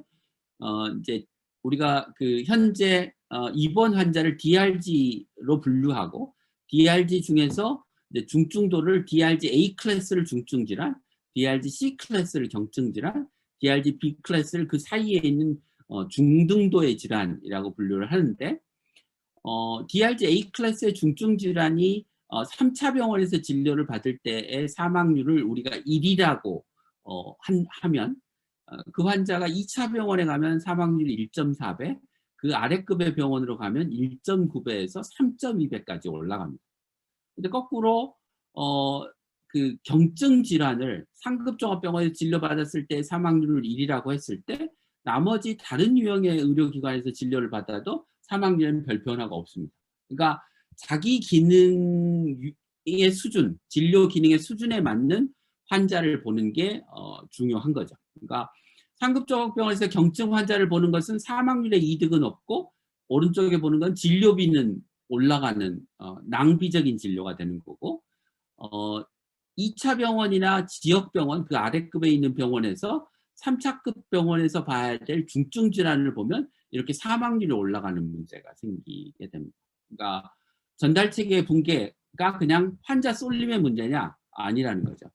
이제 우리가 그 현재 입원 환자를 DRG로 분류하고, DRG 중에서 이제 중증도를 DRG A 클래스를 중증질환, DRG C 클래스를 경증질환, DRG B 클래스를 그 사이에 있는 중등도의 질환이라고 분류를 하는데, DRG A 클래스의 중증 질환이 3차 병원에서 진료를 받을 때의 사망률을 우리가 1이라고 하면, 그 환자가 2차 병원에 가면 사망률이 1.4배, 그 아래급의 병원으로 가면 1.9배에서 3.2배까지 올라갑니다. 근데 거꾸로 그 경증 질환을 상급 종합병원에서 진료받았을 때 사망률을 1이라고 했을 때 나머지 다른 유형의 의료기관에서 진료를 받아도 사망률에는 별 변화가 없습니다. 그러니까 자기 기능의 수준, 진료 기능의 수준에 맞는 환자를 보는 게 중요한 거죠. 그러니까 상급 종합병원에서 경증 환자를 보는 것은 사망률에 이득은 없고, 오른쪽에 보는 건 진료비는 올라가는 낭비적인 진료가 되는 거고, 2차 병원이나 지역병원, 그 아래급에 있는 병원에서 3차급 병원에서 봐야 될 중증 질환을 보면 이렇게 사망률이 올라가는 문제가 생기게 됩니다. 그러니까 전달체계 붕괴가 그냥 환자 쏠림의 문제냐? 아니라는 거죠.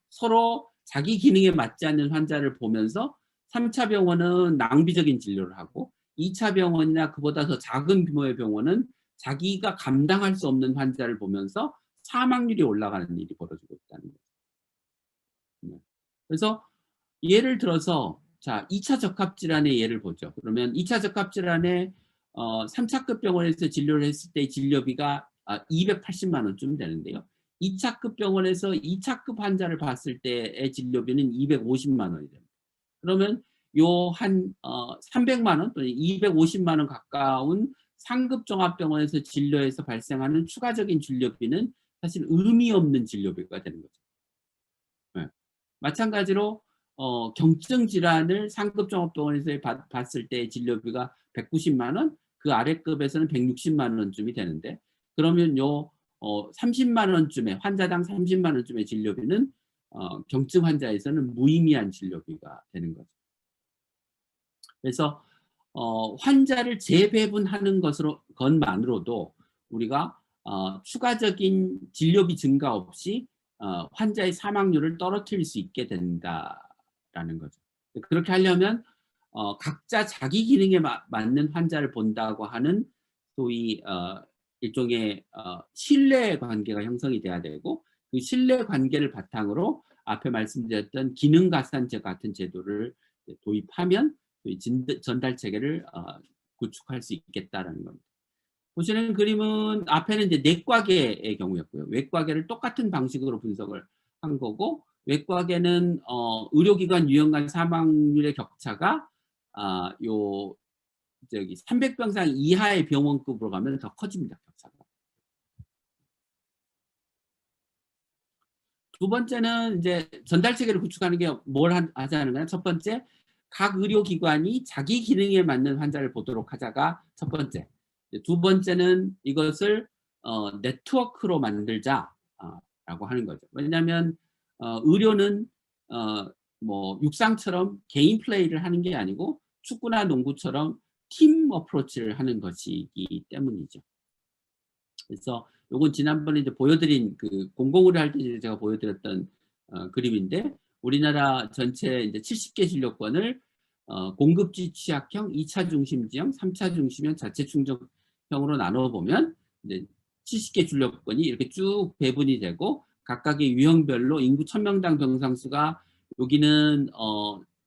서로 자기 기능에 맞지 않는 환자를 보면서 3차 병원은 낭비적인 진료를 하고, 2차 병원이나 그보다 더 작은 규모의 병원은 자기가 감당할 수 없는 환자를 보면서 사망률이 올라가는 일이 벌어지고 있다는 거죠. 네. 그래서 예를 들어서 자 2차 적합질환의 예를 보죠. 그러면 2차 적합질환에 3차급 병원에서 진료를 했을 때 진료비가 280만 원쯤 되는데요. 2차급 병원에서 2차급 환자를 봤을 때의 진료비는 250만 원이 됩니다. 그러면 요 한 300만 원 또는 250만 원 가까운 상급 종합병원에서 진료해서 발생하는 추가적인 진료비는 사실 의미 없는 진료비가 되는 거죠. 네. 마찬가지로 경증 질환을 상급 종합병원에서 봤을 때 진료비가 190만 원, 그 아래급에서는 160만 원쯤이 되는데, 그러면 요 30만 원쯤에 환자당 30만 원쯤의 진료비는 경증 환자에서는 무의미한 진료비가 되는 거죠. 그래서 환자를 재배분하는 것만으로도 우리가 추가적인 진료비 증가 없이 환자의 사망률을 떨어뜨릴 수 있게 된다라는 거죠. 그렇게 하려면 각자 자기 기능에 맞는 환자를 본다고 하는 소위 일종의 신뢰 관계가 형성이 돼야 되고, 그 신뢰 관계를 바탕으로 앞에 말씀드렸던 기능 가산제 같은 제도를 도입하면 전달 체계를 구축할 수 있겠다라는 겁니다. 보시는 그림은 앞에는 이제 내과계의 경우였고요. 외과계를 똑같은 방식으로 분석을 한 거고, 외과계는 의료기관 유형 간 사망률의 격차가 요 저기 300병상 이하의 병원급으로 가면 더 커집니다. 격차가. 두 번째는 이제 전달 체계를 구축하는 게 뭘 하자는 거냐? 첫 번째, 각 의료기관이 자기 기능에 맞는 환자를 보도록 하자가 첫 번째. 두 번째는 이것을 네트워크로 만들자라고 하는 거죠. 왜냐하면 의료는 뭐 육상처럼 개인 플레이를 하는 게 아니고 축구나 농구처럼 팀 어프로치를 하는 것이기 때문이죠. 그래서 요건 지난번에 이제 보여드린 그 공공의료 할 때 제가 보여드렸던 그림인데, 우리나라 전체 이제 70개 진료권을 공급지 취약형, 2차 중심지형, 3차 중심형, 자체 충족형으로 나눠 보면 이제 70개 진료권이 이렇게 쭉 배분이 되고, 각각의 유형별로 인구 1000명당 병상수가 여기는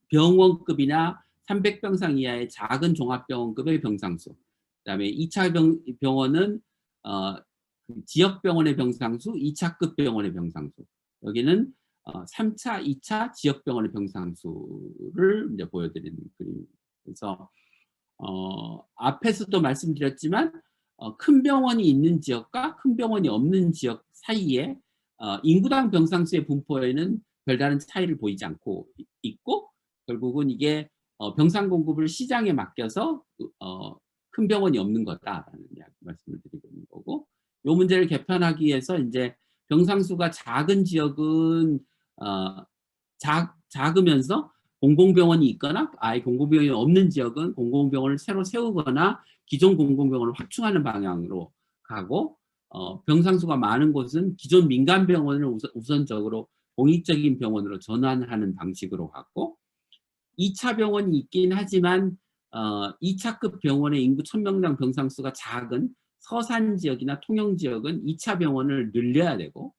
병원급이나 300병상 이하의 작은 종합병원급의 병상수, 그다음에 2차 병원은 지역병원의 병상수, 2차급 병원의 병상수, 여기는 3차, 2차 지역병원의 병상수를 이제 보여드리는 그림입니다. 그래서 앞에서도 말씀드렸지만 큰 병원이 있는 지역과 큰 병원이 없는 지역 사이에 인구당 병상수의 분포에는 별다른 차이를 보이지 않고 있고, 결국은 이게 병상 공급을 시장에 맡겨서 큰 병원이 없는 거다라는 말씀을 드리고 있는 거고, 이 문제를 개편하기 위해서 이제 병상수가 작은 지역은 작으면서 공공병원이 있거나 아예 공공병원이 없는 지역은 공공병원을 새로 세우거나 기존 공공병원을 확충하는 방향으로 가고, 병상수가 많은 곳은 기존 민간병원을 우선적으로 공익적인 병원으로 전환하는 방식으로 갔고, 2차 병원이 있긴 하지만 2차급 병원의 인구 1000명당 병상수가 작은 서산 지역이나 통영 지역은 2차 병원을 늘려야 되고,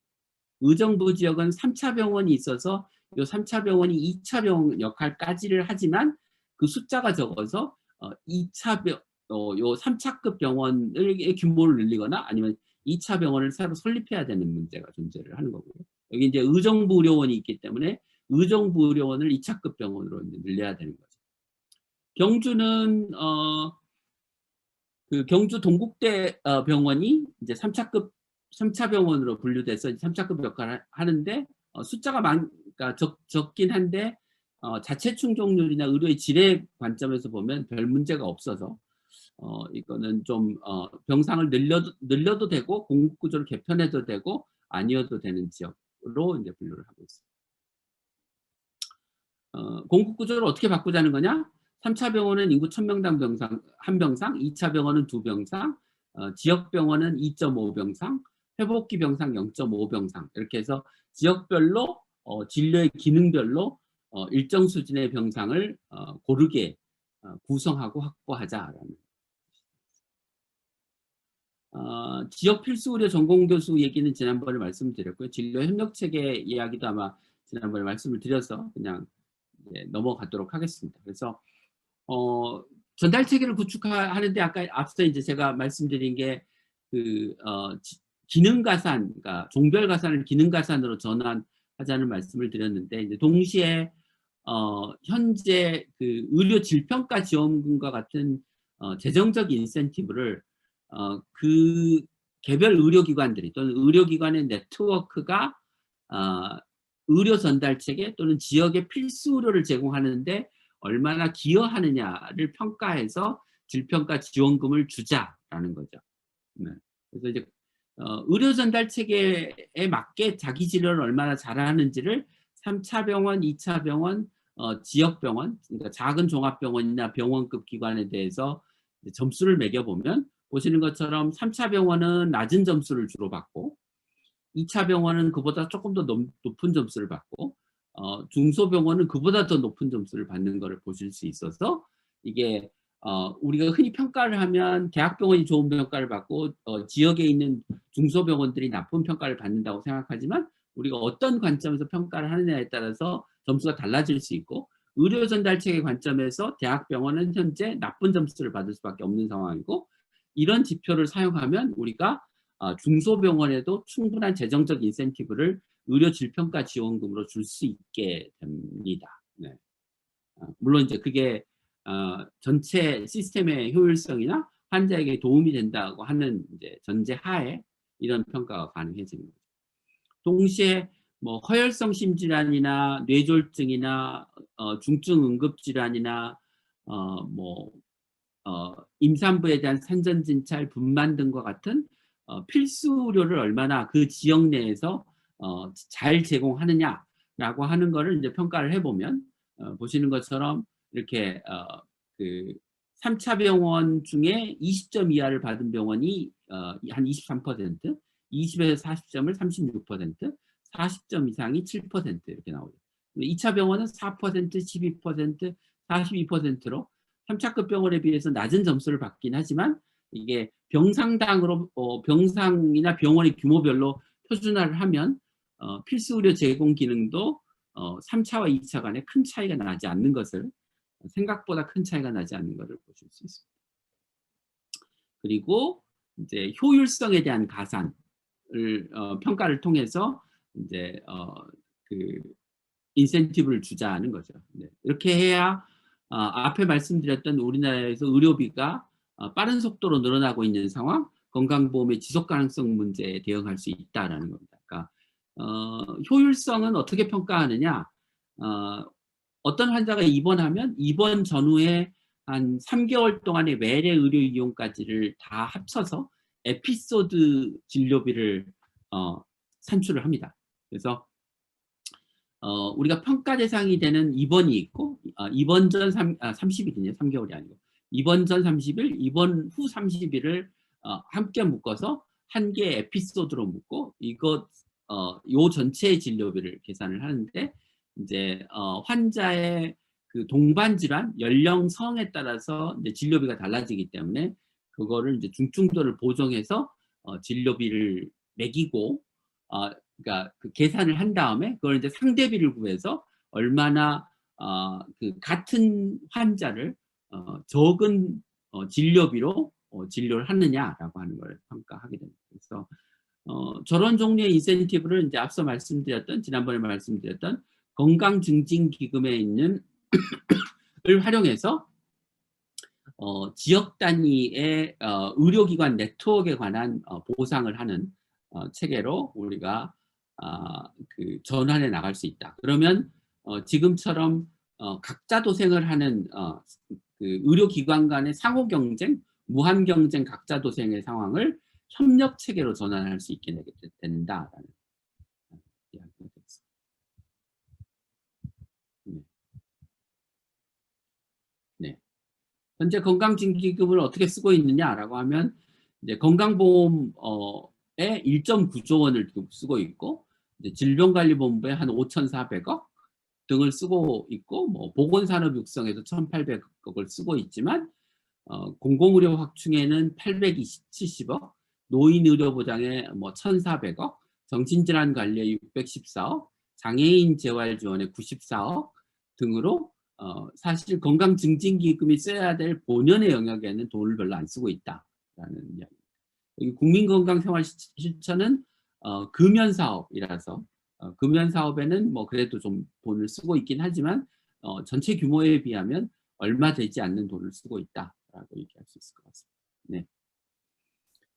의정부 지역은 3차 병원이 있어서 이 3차 병원이 2차 병원 역할까지를 하지만 그 숫자가 적어서 요 3차급 병원의 규모를 늘리거나 아니면 2차 병원을 새로 설립해야 되는 문제가 존재를 하는 거고요. 여기 이제 의정부 의료원이 있기 때문에 의정부 의료원을 2차급 병원으로 이제 늘려야 되는 거죠. 경주는 그 경주 동국대 병원이 이제 3차 병원으로 분류돼서 3차급 역할을 하는데 숫자가 그러니까 적긴 한데 자체 충족률이나 의료의 질의 관점에서 보면 별 문제가 없어서 이거는 좀 병상을 늘려도 되고 공급 구조를 개편해도 되고 아니어도 되는 지역으로 이제 분류를 하고 있습니다. 공급 구조를 어떻게 바꾸자는 거냐? 3차 병원은 인구 1000명당 병상 1병상, 2차 병원은 2병상, 지역 병원은 2.5병상, 회복기 병상 0.5병상 이렇게 해서 지역별로 진료의 기능별로 일정 수준의 병상을 고르게 구성하고 확보하자라는. 지역 필수 의료 전공 교수 얘기는 지난번에 말씀드렸고요. 진료 협력 체계 이야기도 아마 지난번에 말씀을 드려서 그냥 넘어가도록 하겠습니다. 그래서 전달 체계를 구축하는데 아까 앞서 이제 제가 말씀드린 게 그 기능 가산, 그러니까 종별 가산을 기능 가산으로 전환하자는 말씀을 드렸는데 이제 동시에 현재 그 의료 질평가 지원금과 같은 재정적 인센티브를 그 개별 의료기관들이 또는 의료기관의 네트워크가 의료 전달 체계 또는 지역의 필수 의료를 제공하는데 얼마나 기여하느냐를 평가해서 질평가 지원금을 주자라는 거죠. 네. 그래서 이제 의료 전달 체계에 맞게 자기 진료를 얼마나 잘하는지를 3차 병원, 2차 병원, 지역 병원, 그러니까 작은 종합병원이나 병원급 기관에 대해서 점수를 매겨보면 보시는 것처럼 3차 병원은 낮은 점수를 주로 받고 2차 병원은 그보다 조금 더 높은 점수를 받고 중소병원은 그보다 더 높은 점수를 받는 것을 보실 수 있어서 이게 우리가 흔히 평가를 하면 대학병원이 좋은 평가를 받고 지역에 있는 중소병원들이 나쁜 평가를 받는다고 생각하지만 우리가 어떤 관점에서 평가를 하느냐에 따라서 점수가 달라질 수 있고 의료 전달체계 관점에서 대학병원은 현재 나쁜 점수를 받을 수밖에 없는 상황이고 이런 지표를 사용하면 우리가 중소병원에도 충분한 재정적 인센티브를 의료 질평가 지원금으로 줄 수 있게 됩니다. 네. 물론 이제 그게 전체 시스템의 효율성이나 환자에게 도움이 된다고 하는 이제 전제 하에 이런 평가가 가능해지는 거죠. 동시에 뭐 허혈성 심질환이나 뇌졸중이나 중증 응급질환이나 임산부에 대한 산전진찰, 분만 등과 같은 필수 의료를 얼마나 그 지역 내에서 잘 제공하느냐라고 하는 거를 이제 평가를 해보면 보시는 것처럼 이렇게 그 3차 병원 중에 20점 이하를 받은 병원이 한 23%, 20에서 40점을 36%, 40점 이상이 7% 이렇게 나오죠. 2차 병원은 4%, 12%, 42%로 3차급 병원에 비해서 낮은 점수를 받긴 하지만 이게 병상당으로 병상이나 병원의 규모별로 표준화를 하면 필수 의료 제공 기능도 3차와 2차 간에 큰 차이가 나지 않는 것을 생각보다 큰 차이가 나지 않는 것을 보실 수 있습니다. 그리고 이제 효율성에 대한 가산을 평가를 통해서 이제 그 인센티브를 주자는 거죠. 네. 이렇게 해야 앞에 말씀드렸던 우리나라에서 의료비가 빠른 속도로 늘어나고 있는 상황, 건강보험의 지속 가능성 문제에 대응할 수 있다라는 겁니다. 그러니까 효율성은 어떻게 평가하느냐? 어떤 환자가 입원하면 입원 전후에 한 3개월 동안의 외래 의료 이용까지를 다 합쳐서 에피소드 진료비를 산출을 합니다. 그래서 우리가 평가 대상이 되는 입원이 있고 입원 전 30일이네요. 3개월이 아니고 입원 전 30일, 입원 후 30일을 함께 묶어서 한 개의 에피소드로 묶고 요 전체의 진료비를 계산을 하는데 이제 환자의 그 동반 질환, 연령, 성에 따라서 이제 진료비가 달라지기 때문에 그거를 이제 중증도를 보정해서 진료비를 매기고 그러니까 그 계산을 한 다음에 그걸 이제 상대비를 구해서 얼마나 그 같은 환자를 적은 진료비로 진료를 하느냐라고 하는 걸 평가하게 됩니다. 그래서 저런 종류의 인센티브를 이제 앞서 말씀드렸던 지난번에 말씀드렸던 건강증진기금에 있는 을 활용해서 지역 단위의 의료기관 네트워크에 관한 보상을 하는 체계로 우리가 그 전환해 나갈 수 있다. 그러면 지금처럼 각자 도생을 하는 그 의료기관 간의 상호 경쟁, 무한 경쟁 각자 도생의 상황을 협력 체계로 전환할 수 있게 된다라는 이야기가 되겠습니다. 네. 네. 현재 건강증진기금을 어떻게 쓰고 있느냐라고 하면 이제 건강보험에 1.9조 원을 쓰고 있고 이제 질병관리본부에 한 5,400억 등을 쓰고 있고 뭐 보건산업 육성에서 1,800억을 쓰고 있지만 공공의료 확충에는 870억, 노인의료보장에 뭐 1,400억, 정신질환관리에 614억, 장애인 재활 지원에 94억 등으로 사실 건강증진기금이 써야 될 본연의 영역에는 돈을 별로 안 쓰고 있다라는 이야기. 여기 국민건강생활실천은 금연사업이라서 금연사업에는 뭐 그래도 좀 돈을 쓰고 있긴 하지만 전체 규모에 비하면 얼마 되지 않는 돈을 쓰고 있다라고 얘기할 수 있을 것 같습니다. 네,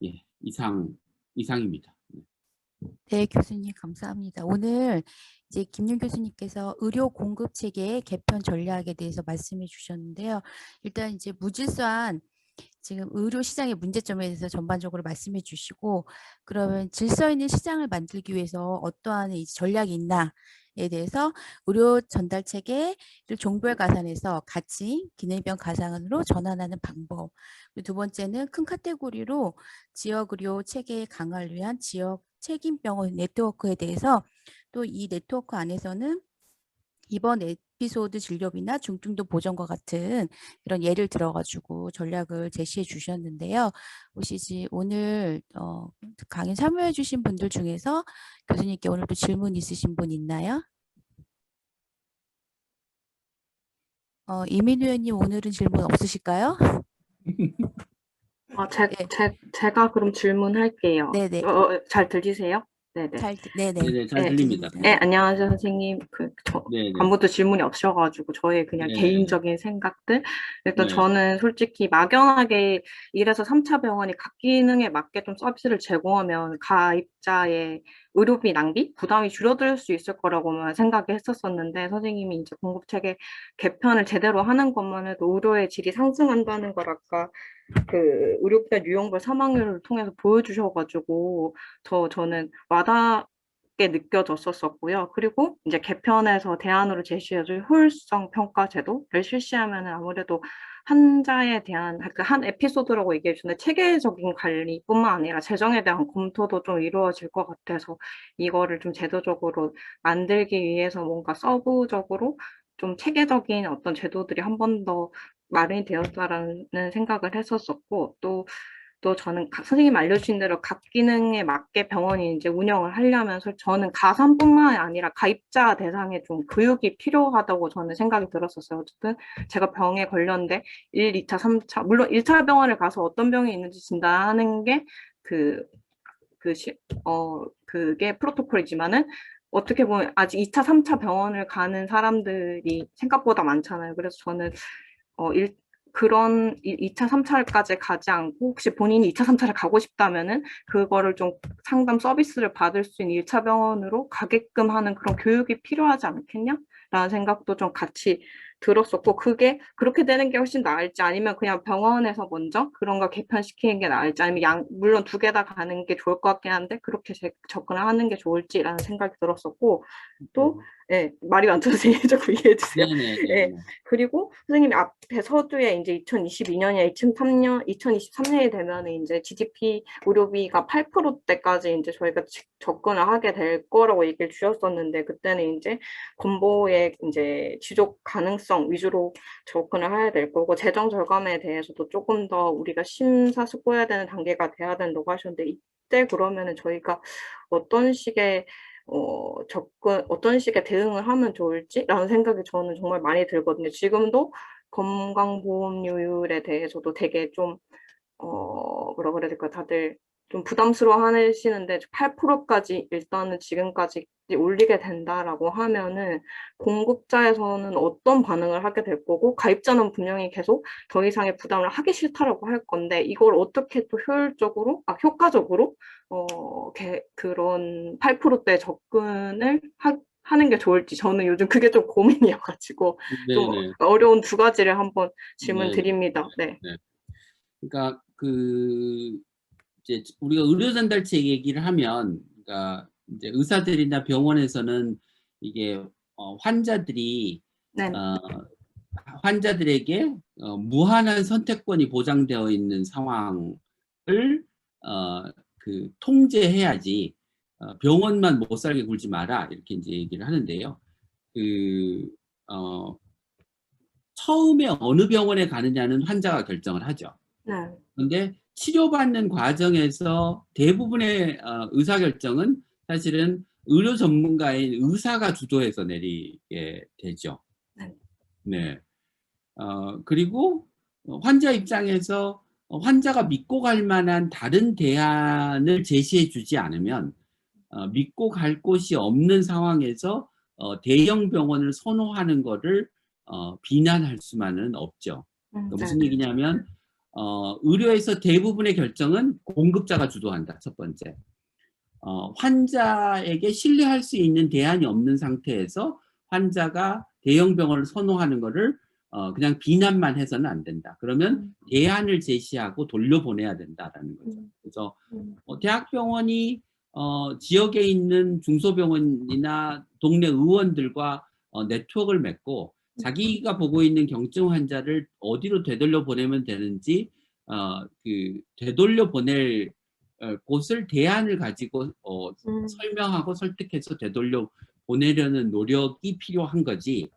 예, 이상입니다. 네. 네, 교수님 감사합니다. 오늘 이제 김윤 교수님께서 의료 공급 체계의 개편 전략에 대해서 말씀해 주셨는데요. 일단 이제 무질서한 지금 의료 시장의 문제점에 대해서 전반적으로 말씀해 주시고, 그러면 질서 있는 시장을 만들기 위해서 어떠한 이제 전략이 있나에 대해서 의료 전달 체계를 종별 가산에서 가치, 기능병 가산으로 전환하는 방법. 그리고 두 번째는 큰 카테고리로 지역 의료 체계 강화를 위한 지역 책임병원 네트워크에 대해서 또 이 네트워크 안에서는 이번 에피소드 진료비나 중증도 보전과 같은 그런 예를 들어가지고 전략을 제시해 주셨는데요. 혹시 오늘 강의 참여해 주신 분들 중에서 교수님께 오늘도 질문 있으신 분 있나요? 이민우 의원님 오늘은 질문 없으실까요? 예, 제가 그럼 질문할게요. 네네. 잘 들리세요? 네네. 네네. 네네, 잘 네, 들립니다. 들립니다. 네, 안녕하세요, 선생님. 네네. 아무도 질문이 없어가지고, 저의 그냥 네. 개인적인 생각들. 일단 네. 저는 솔직히 막연하게 1에서 3차 병원이 각 기능에 맞게 좀 서비스를 제공하면 가입자의 의료비 낭비? 부담이 줄어들 수 있을 거라고만 생각했었었는데, 선생님이 이제 공급체계 개편을 제대로 하는 것만 해도 의료의 질이 상승한다는 걸 아까 그 의료기관 유형별 사망률을 통해서 보여주셔가지고 저는 와닿게 느껴졌었고요. 그리고 이제 개편에서 대안으로 제시해줄 효율성 평가 제도를 실시하면 아무래도 환자에 대한 한 에피소드라고 얘기해 주는데 체계적인 관리뿐만 아니라 재정에 대한 검토도 좀 이루어질 것 같아서 이거를 좀 제도적으로 만들기 위해서 뭔가 서브적으로 좀 체계적인 어떤 제도들이 한 번 더 마련이 되었다라는 생각을 했었었고, 또 저는 선생님 알려주신 대로 각 기능에 맞게 병원이 이제 운영을 하려면 저는 가산뿐만 아니라 가입자 대상의 좀 교육이 필요하다고 저는 생각이 들었었어요. 어쨌든 제가 병에 걸렸는데 1, 2차, 3차, 물론 1차 병원을 가서 어떤 병이 있는지 진단하는 게 그게 프로토콜이지만은 어떻게 보면 아직 2차, 3차 병원을 가는 사람들이 생각보다 많잖아요. 그래서 저는 그런 2차, 3차까지 가지 않고 혹시 본인이 2차, 3차를 가고 싶다면은 그거를 좀 상담 서비스를 받을 수 있는 1차 병원으로 가게끔 하는 그런 교육이 필요하지 않겠냐? 라는 생각도 좀 같이 들었었고, 그게 그렇게 되는 게 훨씬 나을지 아니면 그냥 병원에서 먼저 그런 거 개편시키는 게 나을지 아니면 물론 두 개 다 가는 게 좋을 것 같긴 한데 그렇게 접근을 하는 게 좋을지라는 생각이 들었었고, 또 예, 말이 많죠. 선생님 자꾸 이해해 주세요. 네네. 예, 그리고 선생님이 앞에 서두에 이제 2022년이나 2023년이 되면 이제 GDP 의료비가 8%대까지 이제 저희가 접근을 하게 될 거라고 얘기를 주셨었는데, 그때는 이제 건보의 이제 지속 가능성 위주로 접근을 해야 될 거고, 재정 절감에 대해서도 조금 더 우리가 심사숙고해야 되는 단계가 돼야 된다고 하셨는데, 이때 그러면은 저희가 어떤 식의 어떤 식의 대응을 하면 좋을지라는 생각이 저는 정말 많이 들거든요. 지금도 건강보험료율에 대해서도 되게 좀, 뭐라 그래야 될까, 다들 좀 부담스러워 하시는데 8%까지 일단은 지금까지 올리게 된다라고 하면은 공급자에서는 어떤 반응을 하게 될 거고 가입자는 분명히 계속 더 이상의 부담을 하기 싫다라고 할 건데 이걸 어떻게 또 효과적으로 그런 8%대 접근을 하는 게 좋을지 저는 요즘 그게 좀 고민이어가지고 좀 네네. 어려운 두 가지를 한번 질문 네. 드립니다. 네. 네. 그러니까 이제 우리가 의료 전달체 얘기를 하면, 그러니까 이제 의사들이나 병원에서는 이게 환자들이 네. 환자들에게 무한한 선택권이 보장되어 있는 상황을 통제해야지 병원만 못 살게 굴지 마라 이렇게 이제 얘기를 하는데요. 처음에 어느 병원에 가느냐는 환자가 결정을 하죠. 네. 그런데 치료받는 과정에서 대부분의 의사결정은 사실은 의료 전문가인 의사가 주도해서 내리게 되죠. 네. 네. 그리고 환자 입장에서 환자가 믿고 갈 만한 다른 대안을 제시해 주지 않으면 믿고 갈 곳이 없는 상황에서 대형 병원을 선호하는 거를 비난할 수만은 없죠. 그러니까 무슨 네. 얘기냐면 의료에서 대부분의 결정은 공급자가 주도한다. 첫 번째. 환자에게 신뢰할 수 있는 대안이 없는 상태에서 환자가 대형 병원을 선호하는 거를 그냥 비난만 해서는 안 된다. 그러면 대안을 제시하고 돌려보내야 된다라는 거죠. 그래서 대학병원이 지역에 있는 중소병원이나 동네 의원들과 네트워크를 맺고 자기가 보고 있는 경증 환자를 어디로 되돌려 보내면 되는지 되돌려 보낼 곳을 대안을 가지고 설명하고 설득해서 되돌려 보내려는 노력이 필요한 거지.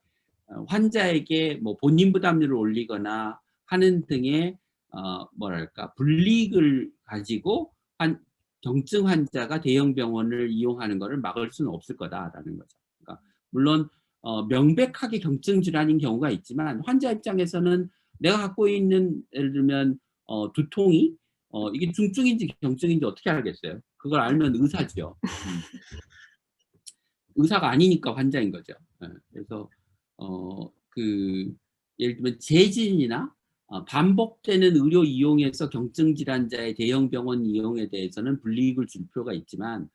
환자에게 뭐 본인 부담률을 올리거나 하는 등의 뭐랄까 불이익을 가지고 경증 환자가 대형 병원을 이용하는 것을 막을 수는 없을 거다라는 거죠. 그러니까 물론 명백하게 경증 질환인 경우가 있지만 환자 입장에서는 내가 갖고 있는 예를 들면 두통이 이게 중증인지 경증인지 어떻게 알겠어요? 그걸 알면 의사죠. 의사가 아니니까 환자인 거죠. 그래서 예를 들면 재진이나 반복되는 의료 이용에서 경증 질환자의 대형 병원 이용에 대해서는 불이익을 줄 필요가 있지만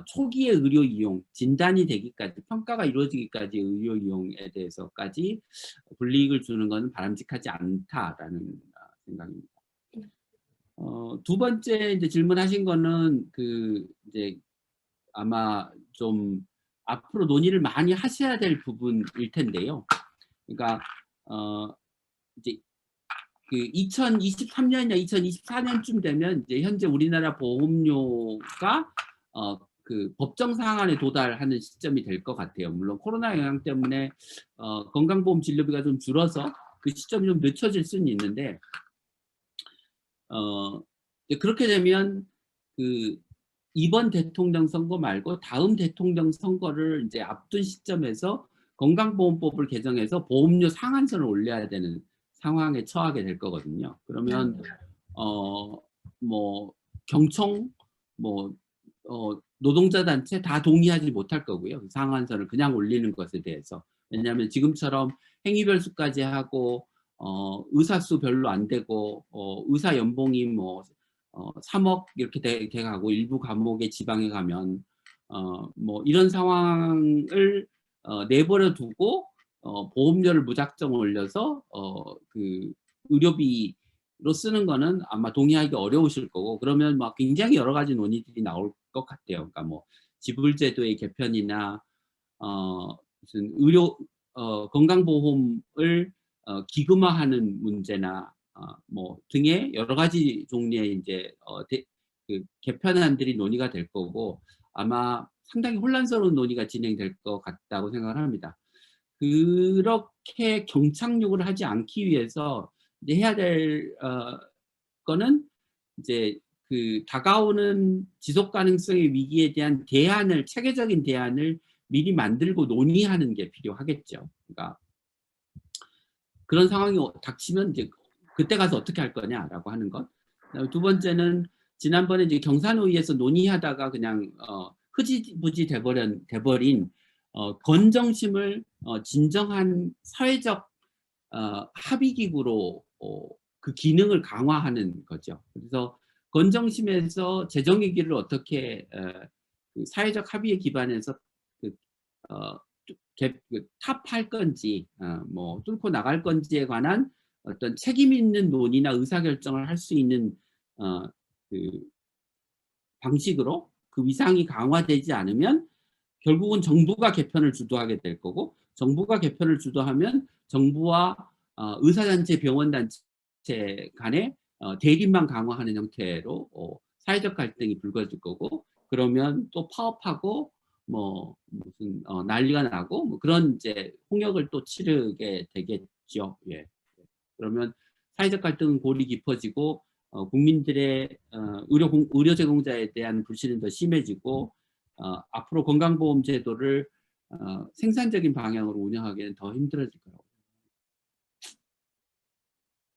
초기의 의료 이용, 진단이 되기까지 평가가 이루어지기까지 의료 이용에 대해서까지 불이익을 주는 것은 바람직하지 않다라는 생각입니다. 두 번째 이제 질문하신 거는 이제 아마 좀 앞으로 논의를 많이 하셔야 될 부분일 텐데요. 그러니까 이제 2023년이나 2024년쯤 되면 이제 현재 우리나라 보험료가 법정 상한에 도달하는 시점이 될 것 같아요. 물론 코로나 영향 때문에 건강보험 진료비가 좀 줄어서 그 시점이 좀 늦춰질 수는 있는데 그렇게 되면 이번 대통령 선거 말고 다음 대통령 선거를 이제 앞둔 시점에서 건강보험법을 개정해서 보험료 상한선을 올려야 되는 상황에 처하게 될 거거든요. 그러면 뭐 경청, 노동자 단체 다 동의하지 못할 거고요. 상한선을 그냥 올리는 것에 대해서. 왜냐하면 지금처럼 행위별 수까지 하고 의사 수 별로 안 되고 의사 연봉이 3억 이렇게 돼가고 일부 과목에 지방에 가면 이런 상황을 내버려 두고 보험료를 무작정 올려서 의료비로 쓰는 거는 아마 동의하기 어려우실 거고 그러면 막 굉장히 여러 가지 논의들이 나올 것 같아요. 그러니까 지불제도의 개편이나 무슨 건강보험을 기금화하는 문제나 등의 여러 가지 종류의 이제 개편안들이 논의가 될 거고 아마 상당히 혼란스러운 논의가 진행될 것 같다고 생각을 합니다. 그렇게 경착륙을 하지 않기 위해서 이제 해야 될 거는 이제 다가오는 지속 가능성의 위기에 대한 체계적인 대안을 미리 만들고 논의하는 게 필요하겠죠. 그러니까 그런 상황이 닥치면 이제 그때 가서 어떻게 할 거냐라고 하는 것. 두 번째는 지난번에 이제 경산호위에서 논의하다가 그냥 흐지부지 돼버린 건정심을 진정한 사회적 합의기구로 그 기능을 강화하는 거죠. 그래서 건정심에서 재정의기를 어떻게 그 사회적 합의에 기반해서 탑할 건지 뭐 뚫고 나갈 건지에 관한 어떤 책임 있는 논의나 의사결정을 할 수 있는 그 방식으로 그 위상이 강화되지 않으면 결국은 정부가 개편을 주도하게 될 거고, 정부가 개편을 주도하면 정부와 의사단체, 병원단체 간의 대립만 강화하는 형태로 사회적 갈등이 불거질 거고, 그러면 또 파업하고 뭐 무슨 난리가 나고 뭐 그런 이제 홍역을 또 치르게 되겠죠. 예. 그러면 사회적 갈등은 골이 깊어지고 국민들의 의료 제공자에 대한 불신은 더 심해지고 앞으로 건강보험 제도를 생산적인 방향으로 운영하기는 더 힘들어질 거라고.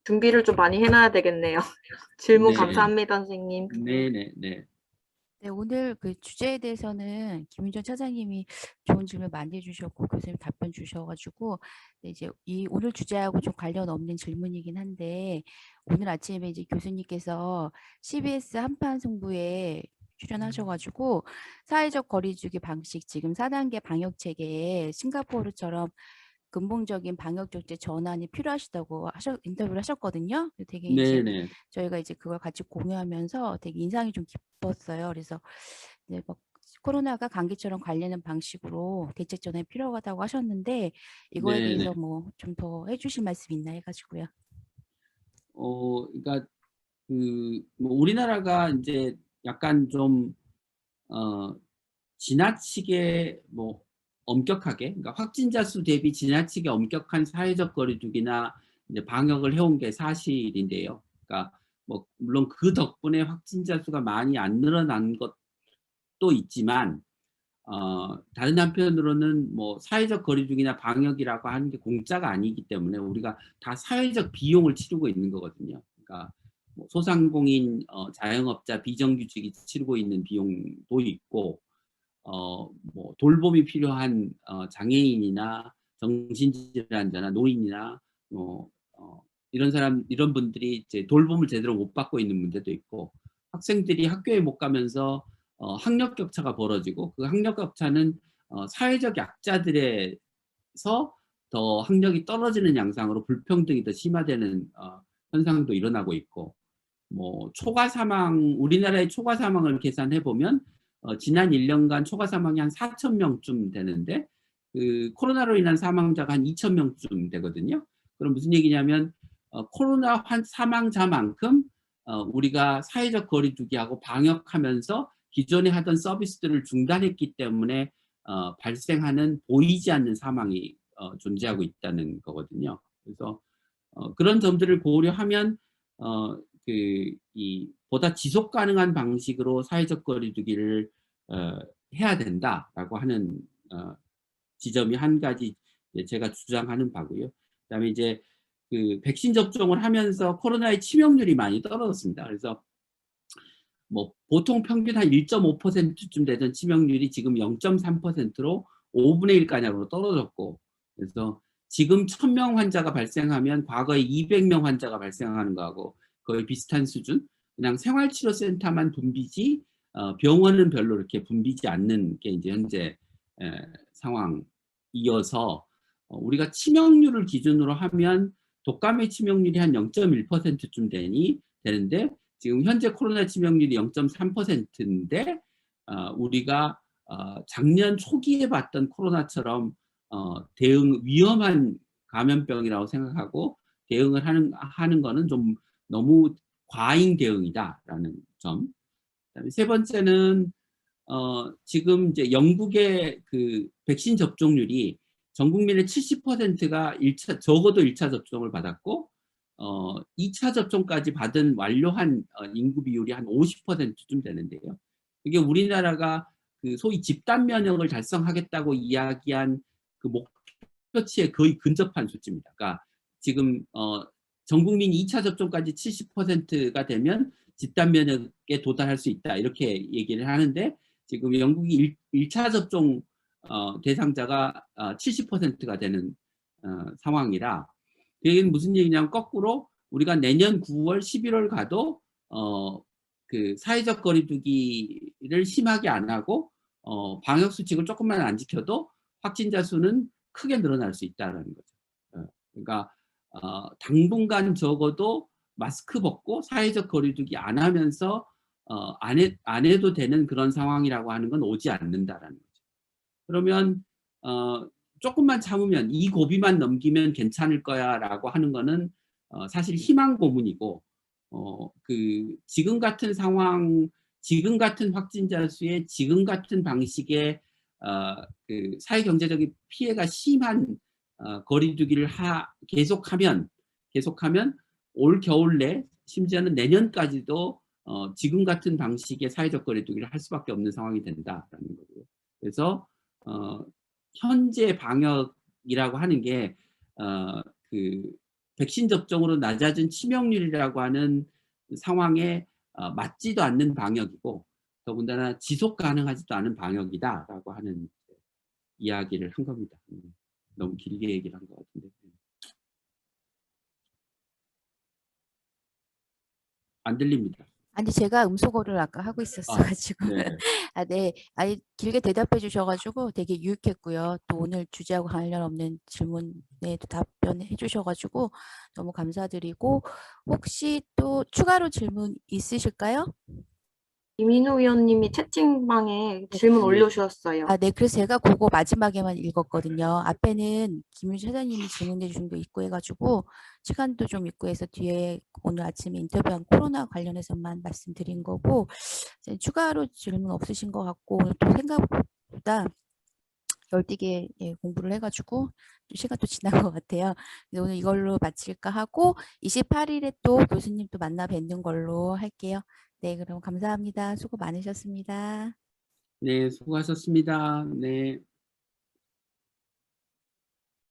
준비를 좀 많이 해놔야 되겠네요. 질문 네. 감사합니다, 선생님. 네. 네, 오늘 그 주제에 대해서는 김윤정 차장님이 좋은 질문 많이 주셨고 교수님 답변 주셔가지고 이제 이 오늘 주제하고 좀 관련 없는 질문이긴 한데, 오늘 아침에 이제 교수님께서 CBS 한판 승부에 출연하셔가지고 사회적 거리두기 방식 지금 4단계 방역 체계에 싱가포르처럼 근본적인 방역 조치 전환이 필요하시다고 인터뷰를 하셨거든요. 되게 이제 네. 저희가 이제 그걸 같이 공유하면서 되게 인상이 좀 깊었어요. 그래서 네, 뭐 코로나가 감기처럼 관리하는 방식으로 대책 전환이 필요하다고 하셨는데 이거에 네. 대해서 뭐 좀 더 해주실 말씀 있나 해가지고요. 그러니까 뭐 우리나라가 이제 약간 좀 지나치게 뭐 엄격하게, 그러니까 확진자 수 대비 지나치게 엄격한 사회적 거리두기나 이제 방역을 해온 게 사실인데요. 그러니까 뭐 물론 그 덕분에 확진자 수가 많이 안 늘어난 것도 있지만 다른 한편으로는 뭐 사회적 거리두기나 방역이라고 하는 게 공짜가 아니기 때문에 우리가 다 사회적 비용을 치르고 있는 거거든요. 그러니까 뭐 소상공인, 자영업자, 비정규직이 치르고 있는 비용도 있고, 뭐 돌봄이 필요한 장애인이나 정신질환자나 노인이나 이런 분들이 이제 돌봄을 제대로 못 받고 있는 문제도 있고, 학생들이 학교에 못 가면서 학력 격차가 벌어지고, 그 학력 격차는 사회적 약자들에서 더 학력이 떨어지는 양상으로 불평등이 더 심화되는 현상도 일어나고 있고, 뭐 초과 사망, 우리나라의 초과 사망을 계산해 보면 지난 1년간 초과 사망이 한 4,000명쯤 되는데 그 코로나로 인한 사망자가 한 2,000명쯤 되거든요. 그럼 무슨 얘기냐면 코로나 사망자만큼 우리가 사회적 거리두기하고 방역하면서 기존에 하던 서비스들을 중단했기 때문에 발생하는 보이지 않는 사망이 존재하고 있다는 거거든요. 그래서 그런 점들을 고려하면 보다 지속 가능한 방식으로 사회적 거리두기를 해야 된다라고 하는 지점이 한 가지 제가 주장하는 바고요. 그다음에 이제 그 백신 접종을 하면서 코로나의 치명률이 많이 떨어졌습니다. 그래서 뭐 보통 평균 한 1.5%쯤 되던 치명률이 지금 0.3%로 5분의 1가량으로 떨어졌고, 그래서 지금 1,000명 환자가 발생하면 과거에 200명 환자가 발생하는 거하고 거의 비슷한 수준. 그냥 생활치료센터만 붐비지 병원은 별로 이렇게 붐비지 않는 게 이제 현재 상황이어서 우리가 치명률을 기준으로 하면 독감의 치명률이 한 0.1%쯤 되는데 지금 현재 코로나 치명률이 0.3%인데 우리가 작년 초기에 봤던 코로나처럼 위험한 감염병이라고 생각하고 대응을 하는 거는 좀 너무 과잉 대응이다라는 점. 그다음에 세 번째는 지금 이제 영국의 그 백신 접종률이 전 국민의 70%가 적어도 1차 접종을 받았고 2차 접종까지 완료한 인구 비율이 한 50%쯤 되는데요. 이게 우리나라가 그 소위 집단 면역을 달성하겠다고 이야기한 그 목표치에 거의 근접한 수치입니다. 그러니까 지금 전 국민 2차 접종까지 70%가 되면 집단 면역에 도달할 수 있다 이렇게 얘기를 하는데 지금 영국이 1차 접종 대상자가 70%가 되는 상황이라 그 얘기는 무슨 얘기냐면 거꾸로 우리가 내년 9월, 11월 가도 그 사회적 거리두기를 심하게 안 하고 방역 수칙을 조금만 안 지켜도 확진자 수는 크게 늘어날 수 있다는 거죠. 그러니까 당분간 적어도 마스크 벗고 사회적 거리두기 안 하면서 안 해도 되는 그런 상황이라고 하는 건 오지 않는다라는 거죠. 그러면 조금만 참으면 이 고비만 넘기면 괜찮을 거야라고 하는 거는 사실 희망 고문이고 그 지금 같은 상황, 지금 같은 확진자 수에 지금 같은 방식의 그 사회 경제적인 피해가 심한 거리두기를 계속하면 올 겨울 내 심지어는 내년까지도 지금 같은 방식의 사회적 거리두기를 할 수밖에 없는 상황이 된다라는 거고요. 그래서 현재 방역이라고 하는 게 그 백신 접종으로 낮아진 치명률이라고 하는 상황에 맞지도 않는 방역이고 더군다나 지속 가능하지도 않은 방역이다라고 하는 이야기를 한 겁니다. 너무 길게 얘기를 한 것 같은데. 안 들립니다. 아니 제가 음소거를 아까 하고 있었어가지고 네네. 네. 아니 길게 대답해 주셔가지고 되게 유익했고요. 또 오늘 주제하고 관련 없는 질문에도 답변해 주셔가지고 너무 감사드리고 혹시 또 추가로 질문 있으실까요? 이민우 의원님이 채팅방에 질문 올려주셨어요. 네. 그래서 제가 그거 마지막에만 읽었거든요. 앞에는 김윤주 사장님이 질문해 주신 거 있고 해가지고 시간도 좀 있고 해서 뒤에 오늘 아침에 인터뷰한 코로나 관련해서만 말씀드린 거고 추가로 질문 없으신 것 같고 오늘 또 생각보다 열띠게 공부를 해가지고 시간도 지난 것 같아요. 그래서 오늘 이걸로 마칠까 하고 28일에 또 교수님 또 만나 뵙는 걸로 할게요. 네, 그럼 감사합니다. 수고 많으셨습니다. 네, 수고하셨습니다. 네.